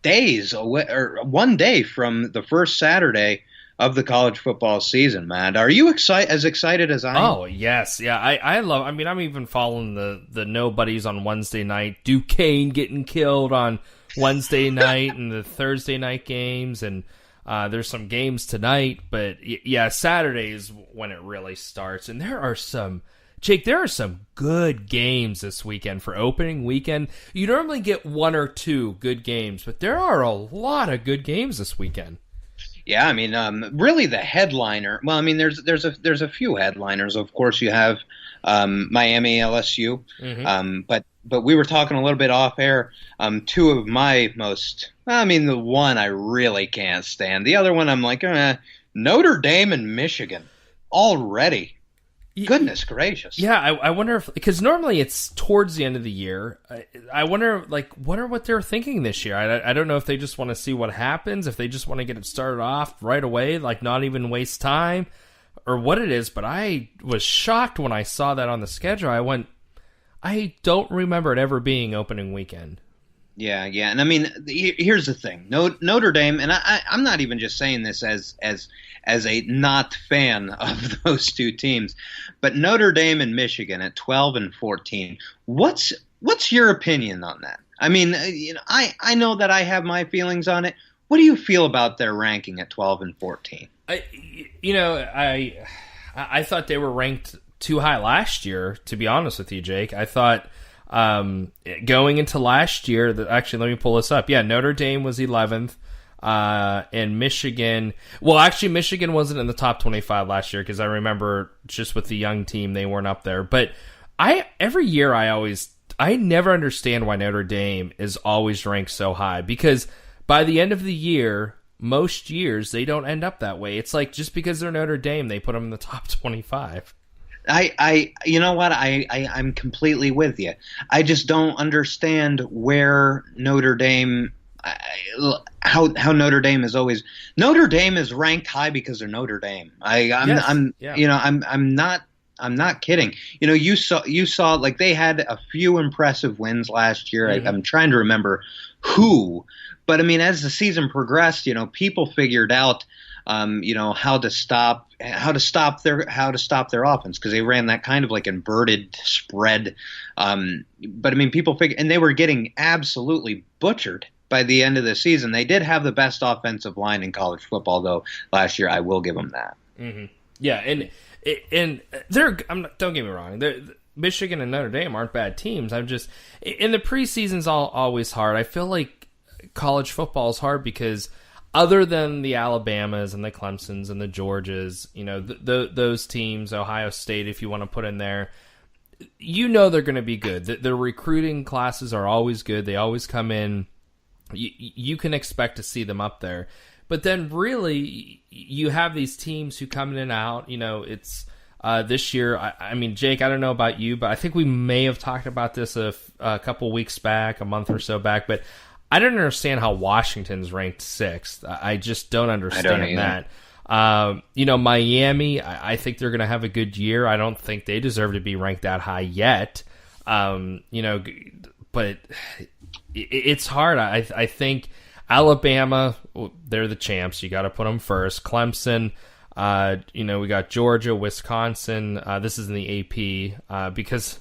days away, or one day from the first Saturday of the college football season, man. Are you as excited as I am? Oh, yes. Yeah, I love. I'm even following the nobodies on Wednesday night. Duquesne getting killed on Wednesday night and the Thursday night games, and there's some games tonight. But yeah, Saturday is when it really starts, and there are some good games this weekend for opening weekend. You normally get one or two good games, but there are a lot of good games this weekend. Yeah, I mean, really the headliner. Well, I mean, there's a few headliners. Of course, you have Miami, LSU. But we were talking a little bit off air. Two of my most, I mean, the one I really can't stand. The other one I'm like, Notre Dame and Michigan already. Goodness gracious. Yeah, I wonder if, because normally it's towards the end of the year. I wonder, what they're thinking this year. I don't know if they just want to see what happens, if they just want to get it started off right away, like not even waste time, or what it is. But I was shocked when I saw that on the schedule. I don't remember it ever being opening weekend. Yeah, and I mean, here's the thing. Notre Dame, and I'm not even just saying this as a not fan of those two teams, but Notre Dame and Michigan at 12 and 14. What's your opinion on that? I mean, I know that I have my feelings on it. What do you feel about their ranking at 12 and 14? I thought they were ranked too high last year, to be honest with you, Jake. I thought going into last year, actually, let me pull this up. Yeah, Notre Dame was 11th. And Michigan, well, actually, Michigan wasn't in the top 25 last year because I remember just with the young team, they weren't up there. But every year I never understand why Notre Dame is always ranked so high, because by the end of the year, most years, they don't end up that way. It's like just because they're Notre Dame, they put them in the top 25. You know what? I'm completely with you. I just don't understand where Notre Dame, how Notre Dame is always. Notre Dame is ranked high because they're Notre Dame. I'm not kidding. You know, you saw like they had a few impressive wins last year. Mm-hmm. I'm trying to remember who, but I mean, as the season progressed, people figured out, how to stop their offense, because they ran that kind of like inverted spread. But I mean, people figured, and they were getting absolutely butchered by the end of the season. They did have the best offensive line in college football, though, last year. I will give them that. Mm-hmm. Yeah, and don't get me wrong. Michigan and Notre Dame aren't bad teams. I'm just, in the preseason's always hard. I feel like college football is hard because other than the Alabamas and the Clemsons and the Georgias, those teams, Ohio State, if you want to put in there, they're going to be good. The recruiting classes are always good. They always come in. You can expect to see them up there. But then really, you have these teams who come in and out. It's this year. I mean, Jake, I don't know about you, but I think we may have talked about this a couple weeks back, a month or so back. But I don't understand how Washington's ranked 6th. I just don't understand that. Miami, I think they're going to have a good year. I don't think they deserve to be ranked that high yet. But it's hard. I think Alabama, they're the champs. You got to put them first. Clemson, we got Georgia, Wisconsin. This is in the AP because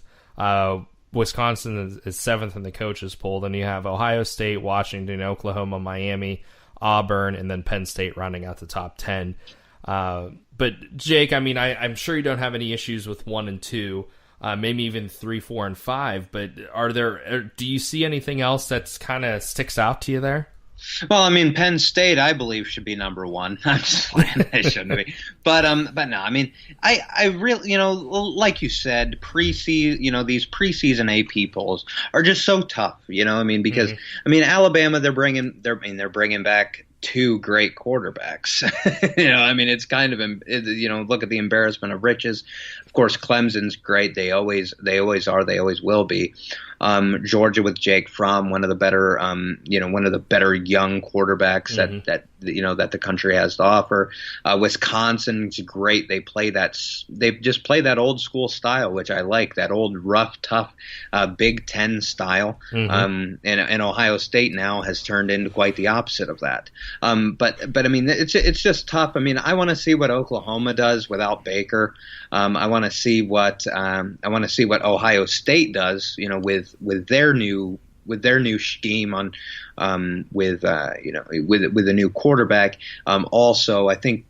Wisconsin is 7th in the coaches poll. Then you have Ohio State, Washington, Oklahoma, Miami, Auburn, and then Penn State rounding out the top 10. But Jake, I mean, I'm sure you don't have any issues with 1 and 2. Maybe even 3, 4, and 5. But do you see anything else that's kind of sticks out to you there? Well, I mean, Penn State, I believe, should be number 1. I'm just playing. They shouldn't be. But no, I mean, I really, like you said, these preseason AP polls are just so tough. I mean, because I mean, Alabama, they're bringing back 2 great quarterbacks. I mean, it's kind of, look at the embarrassment of riches. Of course, Clemson's great. They always are. They always will be. Georgia with Jake Fromm, one of the better young quarterbacks that the country has to offer. Wisconsin's great. They just play that old school style, which I like, that old rough, tough Big Ten style. And Ohio State now has turned into quite the opposite of that. But I mean, it's just tough. I mean, I want to see what Oklahoma does without Baker. I want to see what Ohio State does, with their new their new scheme on with a new quarterback. Also, I think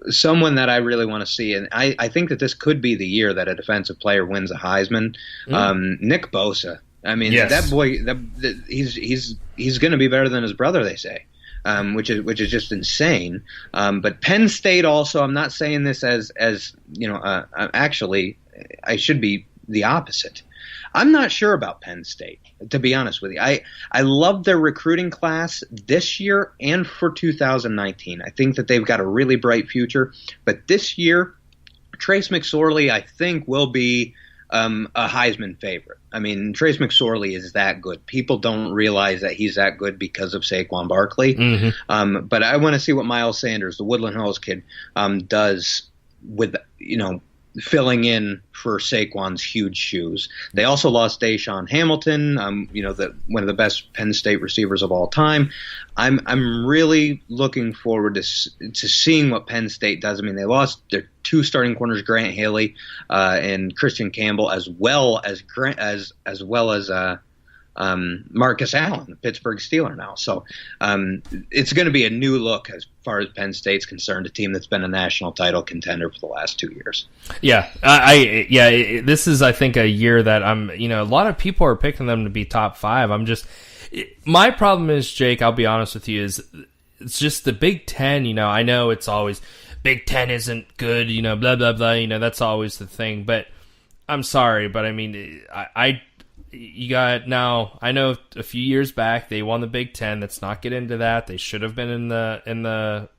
someone that I really want to see, and I think that this could be the year that a defensive player wins a Heisman. Nick Bosa. I mean, that boy, he's going to be better than his brother, they say. Which is just insane. But Penn State also, I'm not saying this as actually I should be the opposite. I'm not sure about Penn State, to be honest with you. I love their recruiting class this year and for 2019. I think that they've got a really bright future. But this year, Trace McSorley, I think, will be a Heisman favorite. I mean, Trace McSorley is that good. People don't realize that he's that good because of Saquon Barkley. But I want to see what Miles Sanders, the Woodland Hills kid, does with, filling in for Saquon's huge shoes. They also lost Deshaun Hamilton, one of the best Penn State receivers of all time. I'm really looking forward to seeing what Penn State does. I mean, they lost their two starting corners, Grant Haley and Christian Campbell, as well as Marcus Allen, the Pittsburgh Steeler now. So it's going to be a new look as far as Penn State's concerned, a team that's been a national title contender for the last 2 years. This is, I think, a year that a lot of people are picking them to be top 5. My problem is, Jake, I'll be honest with you, is it's just the Big Ten. I know it's always Big Ten isn't good, blah, blah, blah, that's always the thing. But I'm sorry, but I mean, you got now. I know a few years back they won the Big Ten. Let's not get into that. They should have been in the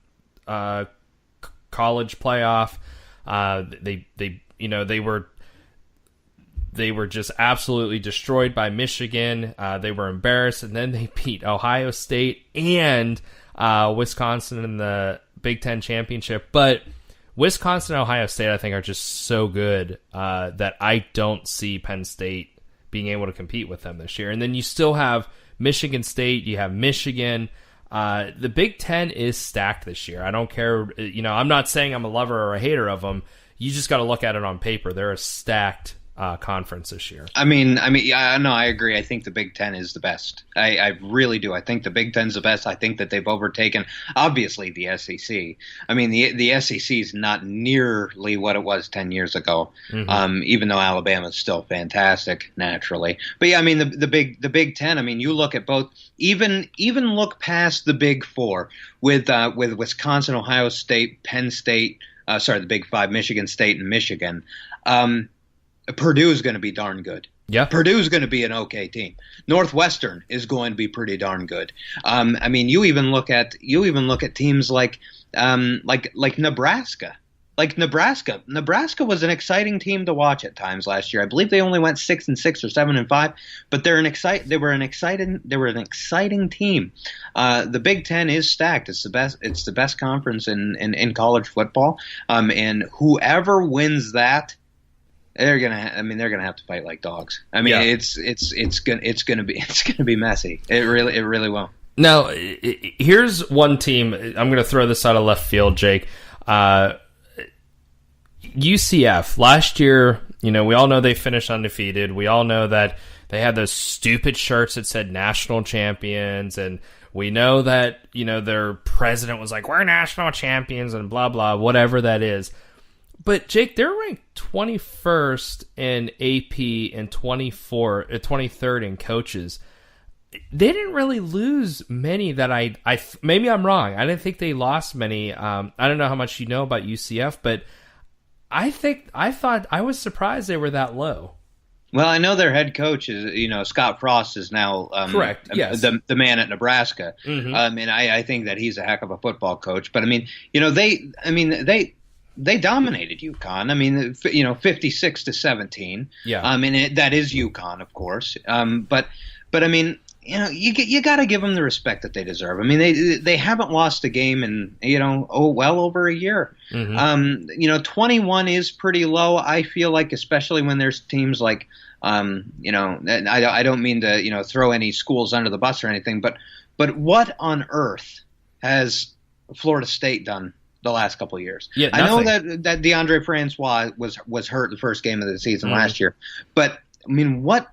college playoff. They were just absolutely destroyed by Michigan. They were embarrassed, and then they beat Ohio State and Wisconsin in the Big Ten championship. But Wisconsin and Ohio State, I think, are just so good that I don't see Penn State being able to compete with them this year. And then you still have Michigan State, you have Michigan. The Big Ten is stacked this year. I don't care. I'm not saying I'm a lover or a hater of them. You just got to look at it on paper. They're a stacked conference this year. I agree. I think the Big Ten is the best. I really do. I think the Big Ten's the best. I think that they've overtaken, obviously, the SEC. I mean, the SEC is not nearly what it was 10 years ago, even though Alabama's still fantastic, naturally. But yeah, I mean, the Big Ten, I mean, you look at both, even look past the Big Four with Wisconsin, Ohio State, Penn State, the Big Five, Michigan State, and Michigan. Purdue is going to be darn good. Yeah, Purdue is going to be an okay team. Northwestern is going to be pretty darn good. I mean, you even look at teams like Nebraska. Like Nebraska was an exciting team to watch at times last year. I believe they only went 6-6 or 7-5, but they were an exciting team. The Big Ten is stacked. It's the best. It's the best conference in college football. And whoever wins that, they're gonna have to fight like dogs. I mean, it's gonna be messy. It really will. Now, here's one team. I'm gonna throw this out of left field, Jake. UCF last year. We all know they finished undefeated. We all know that they had those stupid shirts that said national champions, and we know that their president was like, "We're national champions," and blah blah, whatever that is. But, Jake, they're ranked 21st in AP and 23rd in coaches. They didn't really lose many that I maybe I'm wrong. I didn't think they lost many. I don't know how much you know about UCF, but I was surprised they were that low. Well, I know their head coach is, Scott Frost is now correct. Yes. the man at Nebraska. Mm-hmm. And I think that he's a heck of a football coach. But they dominated UConn. I mean, 56-17. Yeah. I mean, that is UConn, of course. But I mean, you got to give them the respect that they deserve. I mean, they haven't lost a game in well over a year. Mm-hmm. 21 is pretty low. I feel like, especially when there's teams like, I don't mean to throw any schools under the bus or anything, but what on earth has Florida State done the last couple of years? Yeah, I know that DeAndre Francois was hurt the first game of the season last year, but I mean, what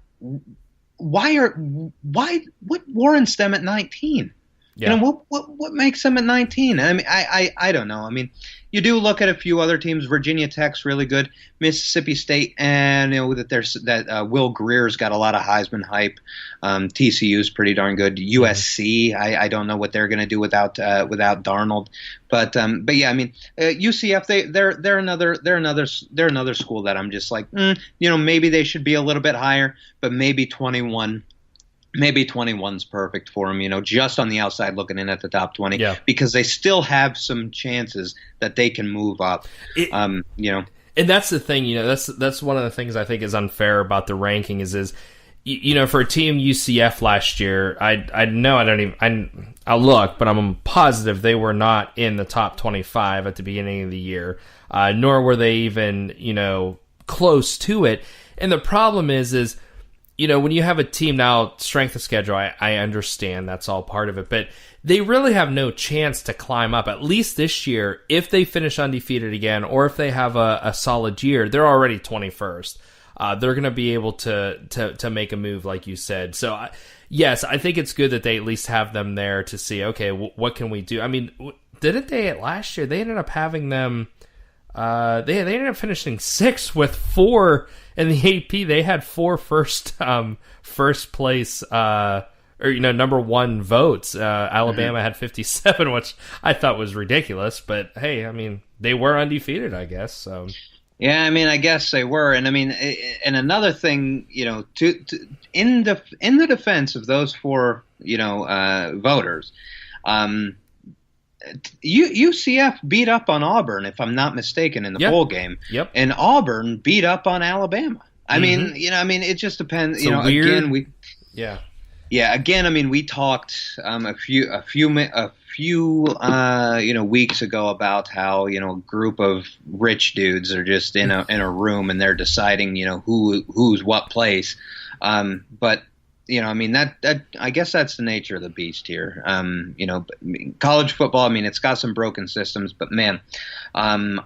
what warrants them at 19? Yeah. You know, what makes them at 19? I mean, I don't know. I mean, you do look at a few other teams. Virginia Tech's really good. Mississippi State, and you know that Will Greer's got a lot of Heisman hype. TCU's pretty darn good. USC, I don't know what they're going to do without Darnold, but yeah, I mean, UCF they're another school that I'm just like, you know, maybe they should be a little bit higher, but maybe 21. Maybe 21's perfect for them, you know, just on the outside looking in at the top 20, because they still have some chances that they can move up, you know. And that's the thing, you know, that's one of the things I think is unfair about the ranking is you know, for a team UCF last year, I'll look, but I'm positive they were not in the top 25 at the beginning of the year, nor were they even, you know, close to it. And the problem is, you know, when you have a team now, strength of schedule, I understand that's all part of it, but they really have no chance to climb up, at least this year, if they finish undefeated again, or if they have a solid year. They're already 21st. They're going to be able to make a move, like you said. So, yes, I think it's good that they at least have them there to see, okay, what can we do? I mean, didn't they last year? They ended up having them... they ended up finishing 6th with 4 in the AP. They had 4 first place or number 1 votes. Alabama had 57, which I thought was ridiculous. But hey, I mean, they were undefeated, I guess. So yeah, I mean, I guess they were, and I mean, and another thing, you know, in the defense of those 4, you know, voters. UCF beat up on Auburn, if I'm not mistaken, in the bowl game. Yep. And Auburn beat up on Alabama. I mean, you know, I mean, it just depends. You know, again, again, I mean, we talked a few you know, weeks ago about how, you know, a group of rich dudes are just in a room and they're deciding, you know, who's what place. But you know, I mean, that I guess that's the nature of the beast here. You know, college football, I mean, it's got some broken systems, but man, I'm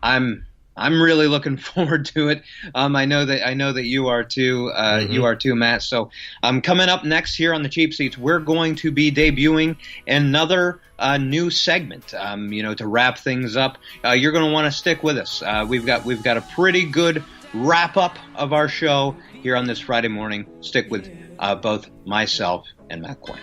really looking forward to it. I know that you are too. You are too, Matt. So, coming up next here on the Cheap Seats, we're going to be debuting another new segment. You know, to wrap things up, you're going to want to stick with us. We've got a pretty good wrap up of our show here on this Friday morning. Stick with both myself and Matt Coyne.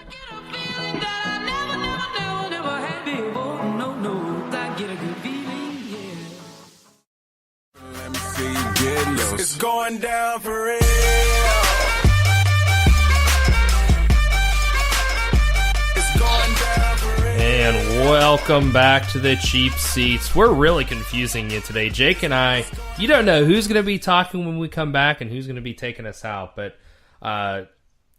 It's going down for real. It's going down for real. And welcome back to the Cheap Seats. We're really confusing you today. Jake and I, you don't know who's going to be talking when we come back and who's going to be taking us out, but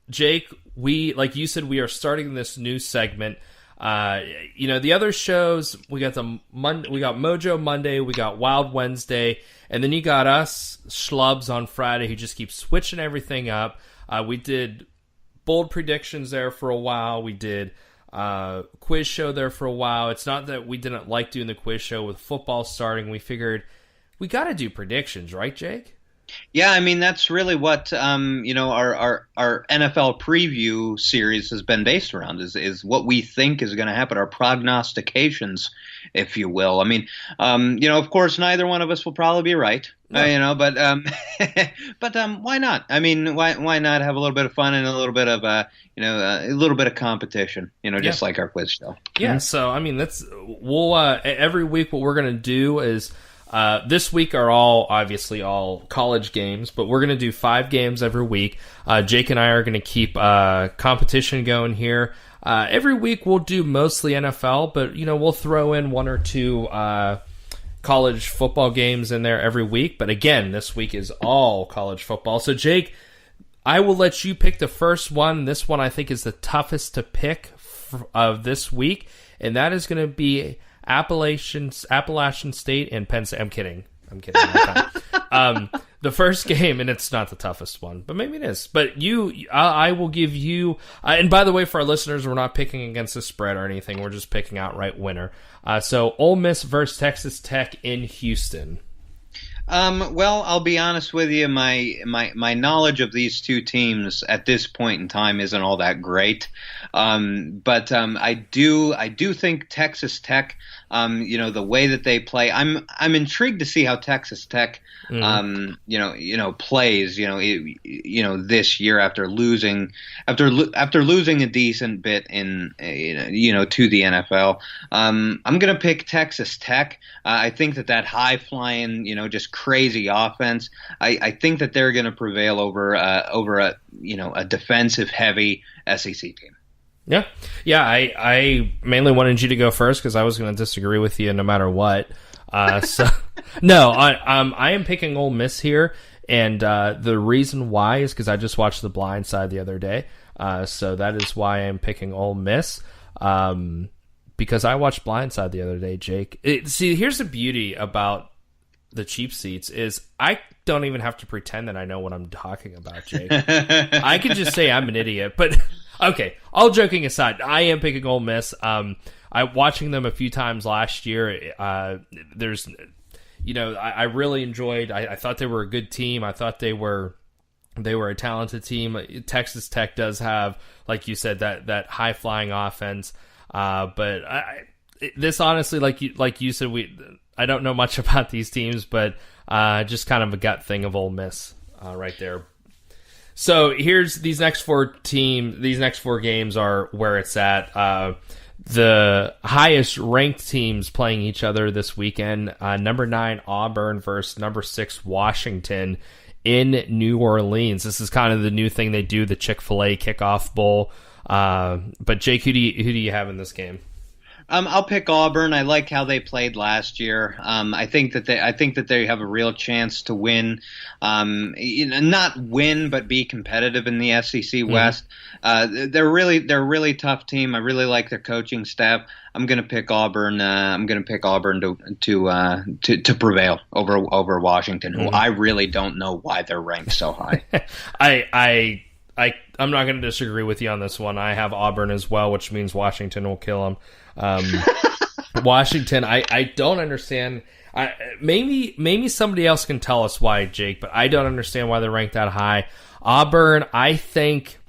Jake, like you said, we are starting this new segment. You know, the other shows, we got Mojo Monday, we got Wild Wednesday, and then you got us schlubs on Friday who just keep switching everything up. We did bold predictions there for a while. We did quiz show there for a while. It's not that we didn't like doing the quiz show with football starting. We figured we got to do predictions, right, Jake? Yeah, I mean, that's really what you know, our NFL preview series has been based around is what we think is going to happen, our prognostications, if you will. I mean, you know, of course, neither one of us will probably be right, no. You know, but why not? I mean, why not have a little bit of fun and a little bit of you know, a little bit of competition, you know, just like our quiz show. Yeah. So I mean, we'll every week what we're going to do is. This week are obviously all college games, but we're going to do 5 games every week. Jake and I are going to keep competition going here. Every week we'll do mostly NFL, but you know, we'll throw in 1 or 2 college football games in there every week. But again, this week is all college football. So Jake, I will let you pick the first one. This one I think is the toughest to pick of this week, and that is going to be Appalachian State and Penn State. I'm kidding. The first game, and it's not the toughest one, but maybe it is. But I will give you. And by the way, for our listeners, we're not picking against the spread or anything. We're just picking outright winner. So Ole Miss versus Texas Tech in Houston. Well, I'll be honest with you. My knowledge of these two teams at this point in time isn't all that great. But I do think Texas Tech, the way that they play, I'm intrigued to see how Texas Tech, plays, this year after losing a decent bit in, to the NFL. I'm going to pick Texas Tech. I think that high flying, just crazy offense. I think that they're going to prevail over a defensive heavy SEC team. Yeah. I mainly wanted you to go first because I was going to disagree with you no matter what. No, I am picking Ole Miss here, and the reason why is because I just watched The Blind Side the other day. So that is why I'm picking Ole Miss. Because I watched Blind Side the other day, Jake. See, here's the beauty about the cheap seats is I don't even have to pretend that I know what I'm talking about, Jake. I could just say I'm an idiot. But okay, all joking aside, I am picking Ole Miss. I watching them a few times last year. I really enjoyed. I thought they were a good team. I thought they were a talented team. Texas Tech does have, like you said, that high flying offense. But this honestly, like you said, I don't know much about these teams, but just kind of a gut thing of Ole Miss right there. So here's these next four games are where it's at. The highest ranked teams playing each other this weekend. Number 9 Auburn versus number 6 Washington in New Orleans. This is kind of the new thing they do, the Chick-fil-A Kickoff Bowl. But Jake, who do you have in this game? I'll pick Auburn. I like how they played last year. I think that they have a real chance to win. Not win, but be competitive in the SEC West. They're a really tough team. I really like their coaching staff. I'm going to pick Auburn. I'm going to pick Auburn to prevail over Washington, who I really don't know why they're ranked so high. I'm not going to disagree with you on this one. I have Auburn as well, which means Washington will kill them. Washington, I don't understand. Maybe somebody else can tell us why, Jake, but I don't understand why they're ranked that high. Auburn, I think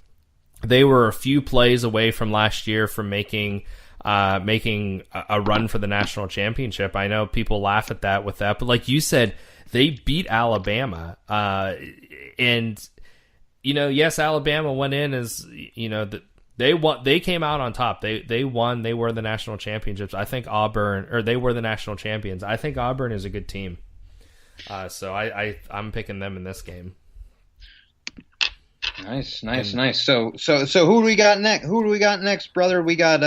they were a few plays away from last year from making a run for the national championship. I know people laugh at that, but like you said, they beat Alabama, and yes, Alabama went in as they won. They came out on top. They won. They were the national championships. I think they were the national champions. I think Auburn is a good team. So I'm picking them in this game. Nice. So who do we got next? Who do we got next, brother? We got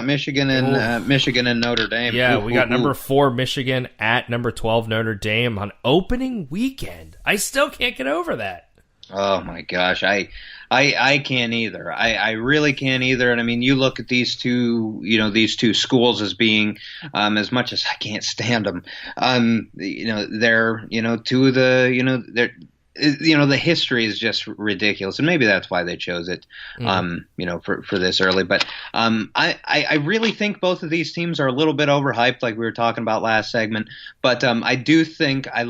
Michigan and Notre Dame. Yeah, we got number 4 Michigan at number 12 Notre Dame on opening weekend. I still can't get over that. Oh my gosh, I can't either. I really can't either. And I mean, you look at these two schools as being, as much as I can't stand them, they're, two of the, they're, the history is just ridiculous, and maybe that's why they chose it, for this early. But I really think both of these teams are a little bit overhyped, like we were talking about last segment. But I do think I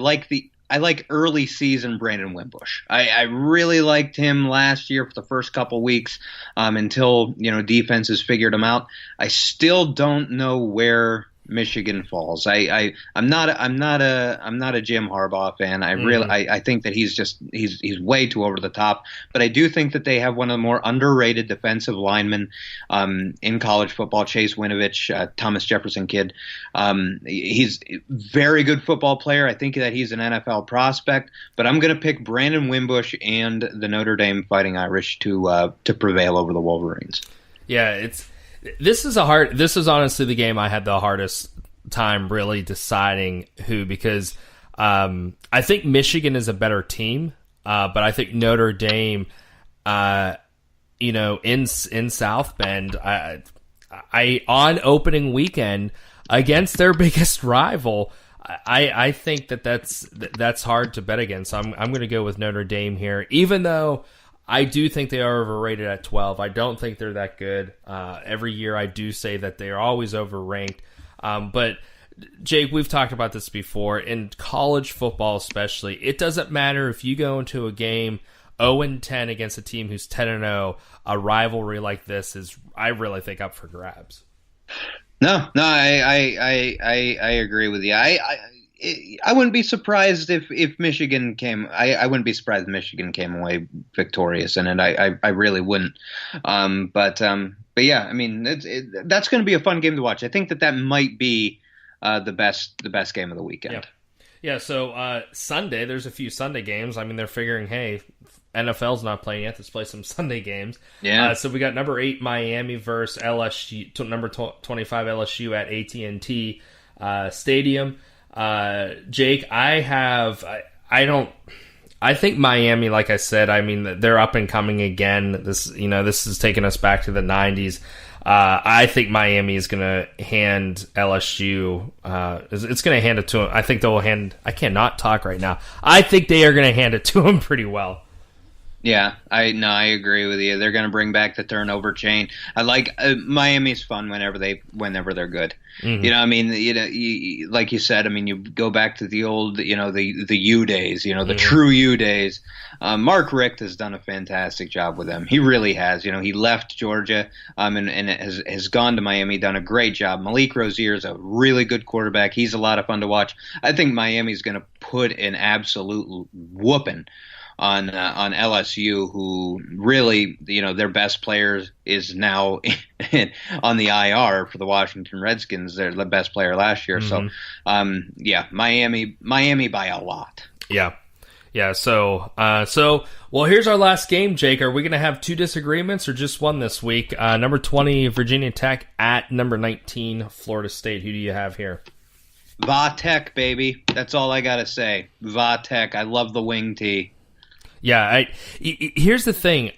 like early season Brandon Wimbush. I really liked him last year for the first couple weeks until defenses figured him out. I still don't know where Michigan falls. I'm not a Jim Harbaugh fan. I think that he's way too over the top. But I do think that they have one of the more underrated defensive linemen in college football, Chase Winovich, Thomas Jefferson kid. He's a very good football player. I think that he's an NFL prospect. But I'm going to pick Brandon Wimbush and the Notre Dame Fighting Irish to prevail over the Wolverines. Yeah, This is honestly the game I had the hardest time really deciding who, because I think Michigan is a better team, but I think Notre Dame, in South Bend, I on opening weekend against their biggest rival, I think that's hard to bet against. I'm going to go with Notre Dame here, even though I do think they are overrated at 12. I don't think they're that good. Every year I do say that they are always overranked. But Jake, we've talked about this before. In college football especially, it doesn't matter if you go into a game 0-10 against a team who's 10-0. A rivalry like this is, I really think, up for grabs. No, I agree with you. I wouldn't be surprised if Michigan came. I wouldn't be surprised if Michigan came away victorious in it. I really wouldn't. But yeah, I mean, that's going to be a fun game to watch. I think that might be the best game of the weekend. Yeah. So Sunday, there's a few Sunday games. I mean, they're figuring, hey, NFL's not playing yet. Let's play some Sunday games. Yeah. So we got number 8 Miami versus LSU, number 25 LSU at AT&T Stadium. Jake, I think Miami, like I said, I mean, they're up and coming again. This is taking us back to the 90s. I think Miami is going to hand LSU, it's going to hand it to them. I think they'll I cannot talk right now. I think they are going to hand it to them pretty well. Yeah, I agree with you. They're going to bring back the turnover chain. I like Miami's fun whenever they're good. Mm-hmm. I mean, like you said, I mean, you go back to the old, the U days, the true U days. Mark Richt has done a fantastic job with them. He really has. He left Georgia and has gone to Miami, done a great job. Malik Rozier is a really good quarterback. He's a lot of fun to watch. I think Miami's going to put an absolute whooping on LSU, who really, their best player is now on the IR for the Washington Redskins. They're the best player last year. Mm-hmm. So, yeah, Miami by a lot. Yeah. Yeah. So, well, here's our last game, Jake. Are we going to have 2 disagreements or just one this week? Number 20, Virginia Tech at number 19, Florida State. Who do you have here? Va Tech, baby. That's all I got to say. Va Tech. I love the wing tee. Yeah, here's the thing.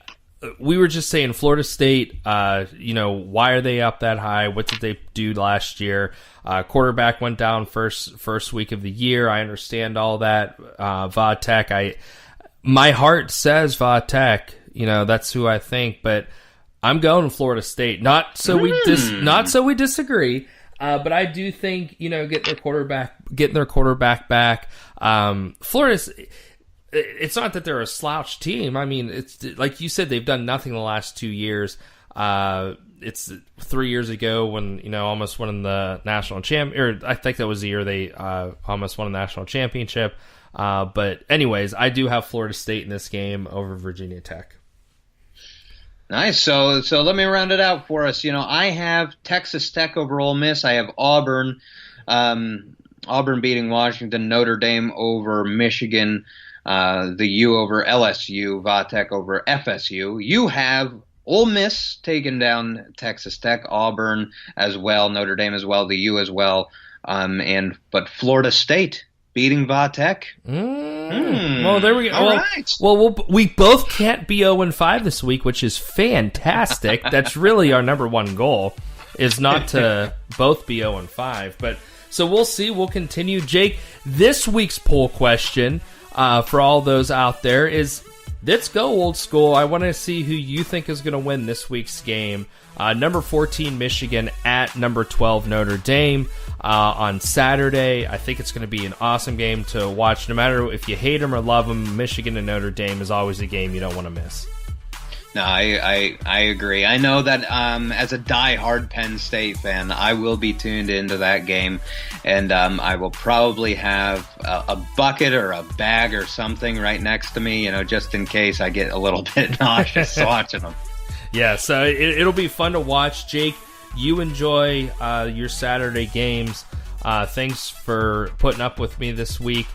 We were just saying Florida State, why are they up that high? What did they do last year? Quarterback went down first week of the year. I understand all that. Va Tech, my heart says Va Tech. That's who I think, but I'm going Florida State. Not so we disagree. But I do think, getting their quarterback back. Florida's. It's not that they're a slouch team. I mean, it's like you said, they've done nothing the last 2 years. It's 3 years ago when, almost won the national or I think that was the year they almost won the national championship. But anyways, I do have Florida State in this game over Virginia Tech. Nice. So let me round it out for us. I have Texas Tech over Ole Miss. I have Auburn beating Washington, Notre Dame over Michigan, the U over LSU, Va Tech over FSU. You have Ole Miss taking down Texas Tech, Auburn as well, Notre Dame as well, the U as well, but Florida State beating Va Tech. Well, there we go. All right. Well, we both can't be 0-5 this week, which is fantastic. That's really our number one goal, is not to both be 0-5. But so we'll see. We'll continue. Jake, this week's poll question for all those out there is, let's go old school. I want to see who you think is going to win this week's game. Number 14 Michigan at number 12 Notre Dame on Saturday. I think it's going to be an awesome game to watch. No matter if you hate them or love them, Michigan and Notre Dame is always a game you don't want to miss. No, I agree. I know that as a die-hard Penn State fan, I will be tuned into that game, and I will probably have a bucket or a bag or something right next to me, just in case I get a little bit nauseous watching them. Yeah, so it'll be fun to watch. Jake, you enjoy your Saturday games. Thanks for putting up with me this week.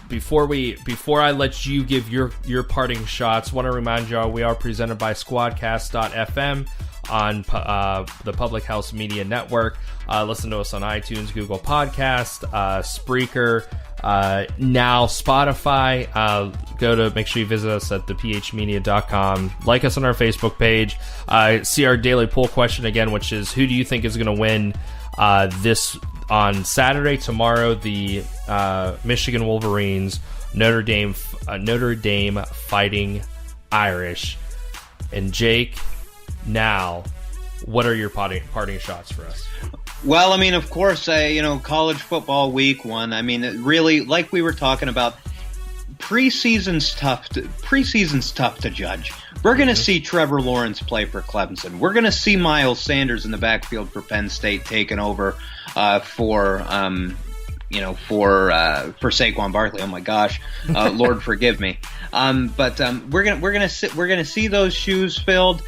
Before I let you give your parting shots, want to remind y'all we are presented by Squadcast.fm on the Public House Media Network. Listen to us on iTunes, Google Podcast, Spreaker, now Spotify. Make sure you visit us at thephmedia.com. Like us on our Facebook page. See our daily poll question again, which is, who do you think is going to win this on Saturday? Tomorrow, the Michigan Wolverines, Notre Dame fighting Irish. And Jake, now what are your parting shots for us? Well, I mean, of course, college football week 1. I mean, it really, like we were talking about, preseason's tough to judge. We're going to see Trevor Lawrence play for Clemson. We're going to see Miles Sanders in the backfield for Penn State taking over for Saquon Barkley. Oh my gosh, Lord forgive me. But we're gonna see those shoes filled.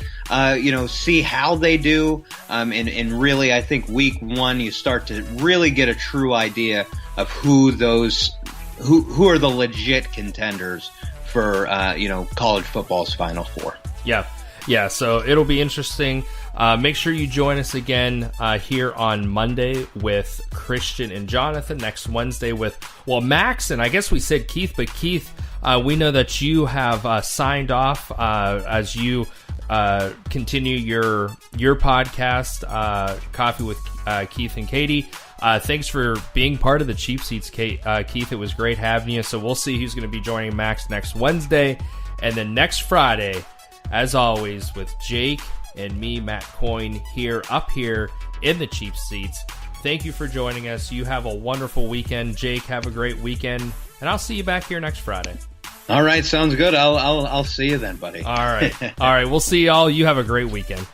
See how they do. And really, I think week 1 you start to really get a true idea of who are the legit contenders for college football's Final Four. Yeah. So it'll be interesting. Make sure you join us again here on Monday with Christian and Jonathan. Next Wednesday with Max, and I guess we said Keith, but Keith, we know that you have signed off as you continue your podcast, Coffee with Keith and Katie. Thanks for being part of the Cheap Seats, Keith. It was great having you. So we'll see who's going to be joining Max next Wednesday. And then next Friday, as always, with Jake and me, Matt Coyne, up here in the Cheap Seats. Thank you for joining us. You have a wonderful weekend. Jake, have a great weekend. And I'll see you back here next Friday. All right, sounds good. I'll see you then, buddy. All right. We'll see y'all. You have a great weekend.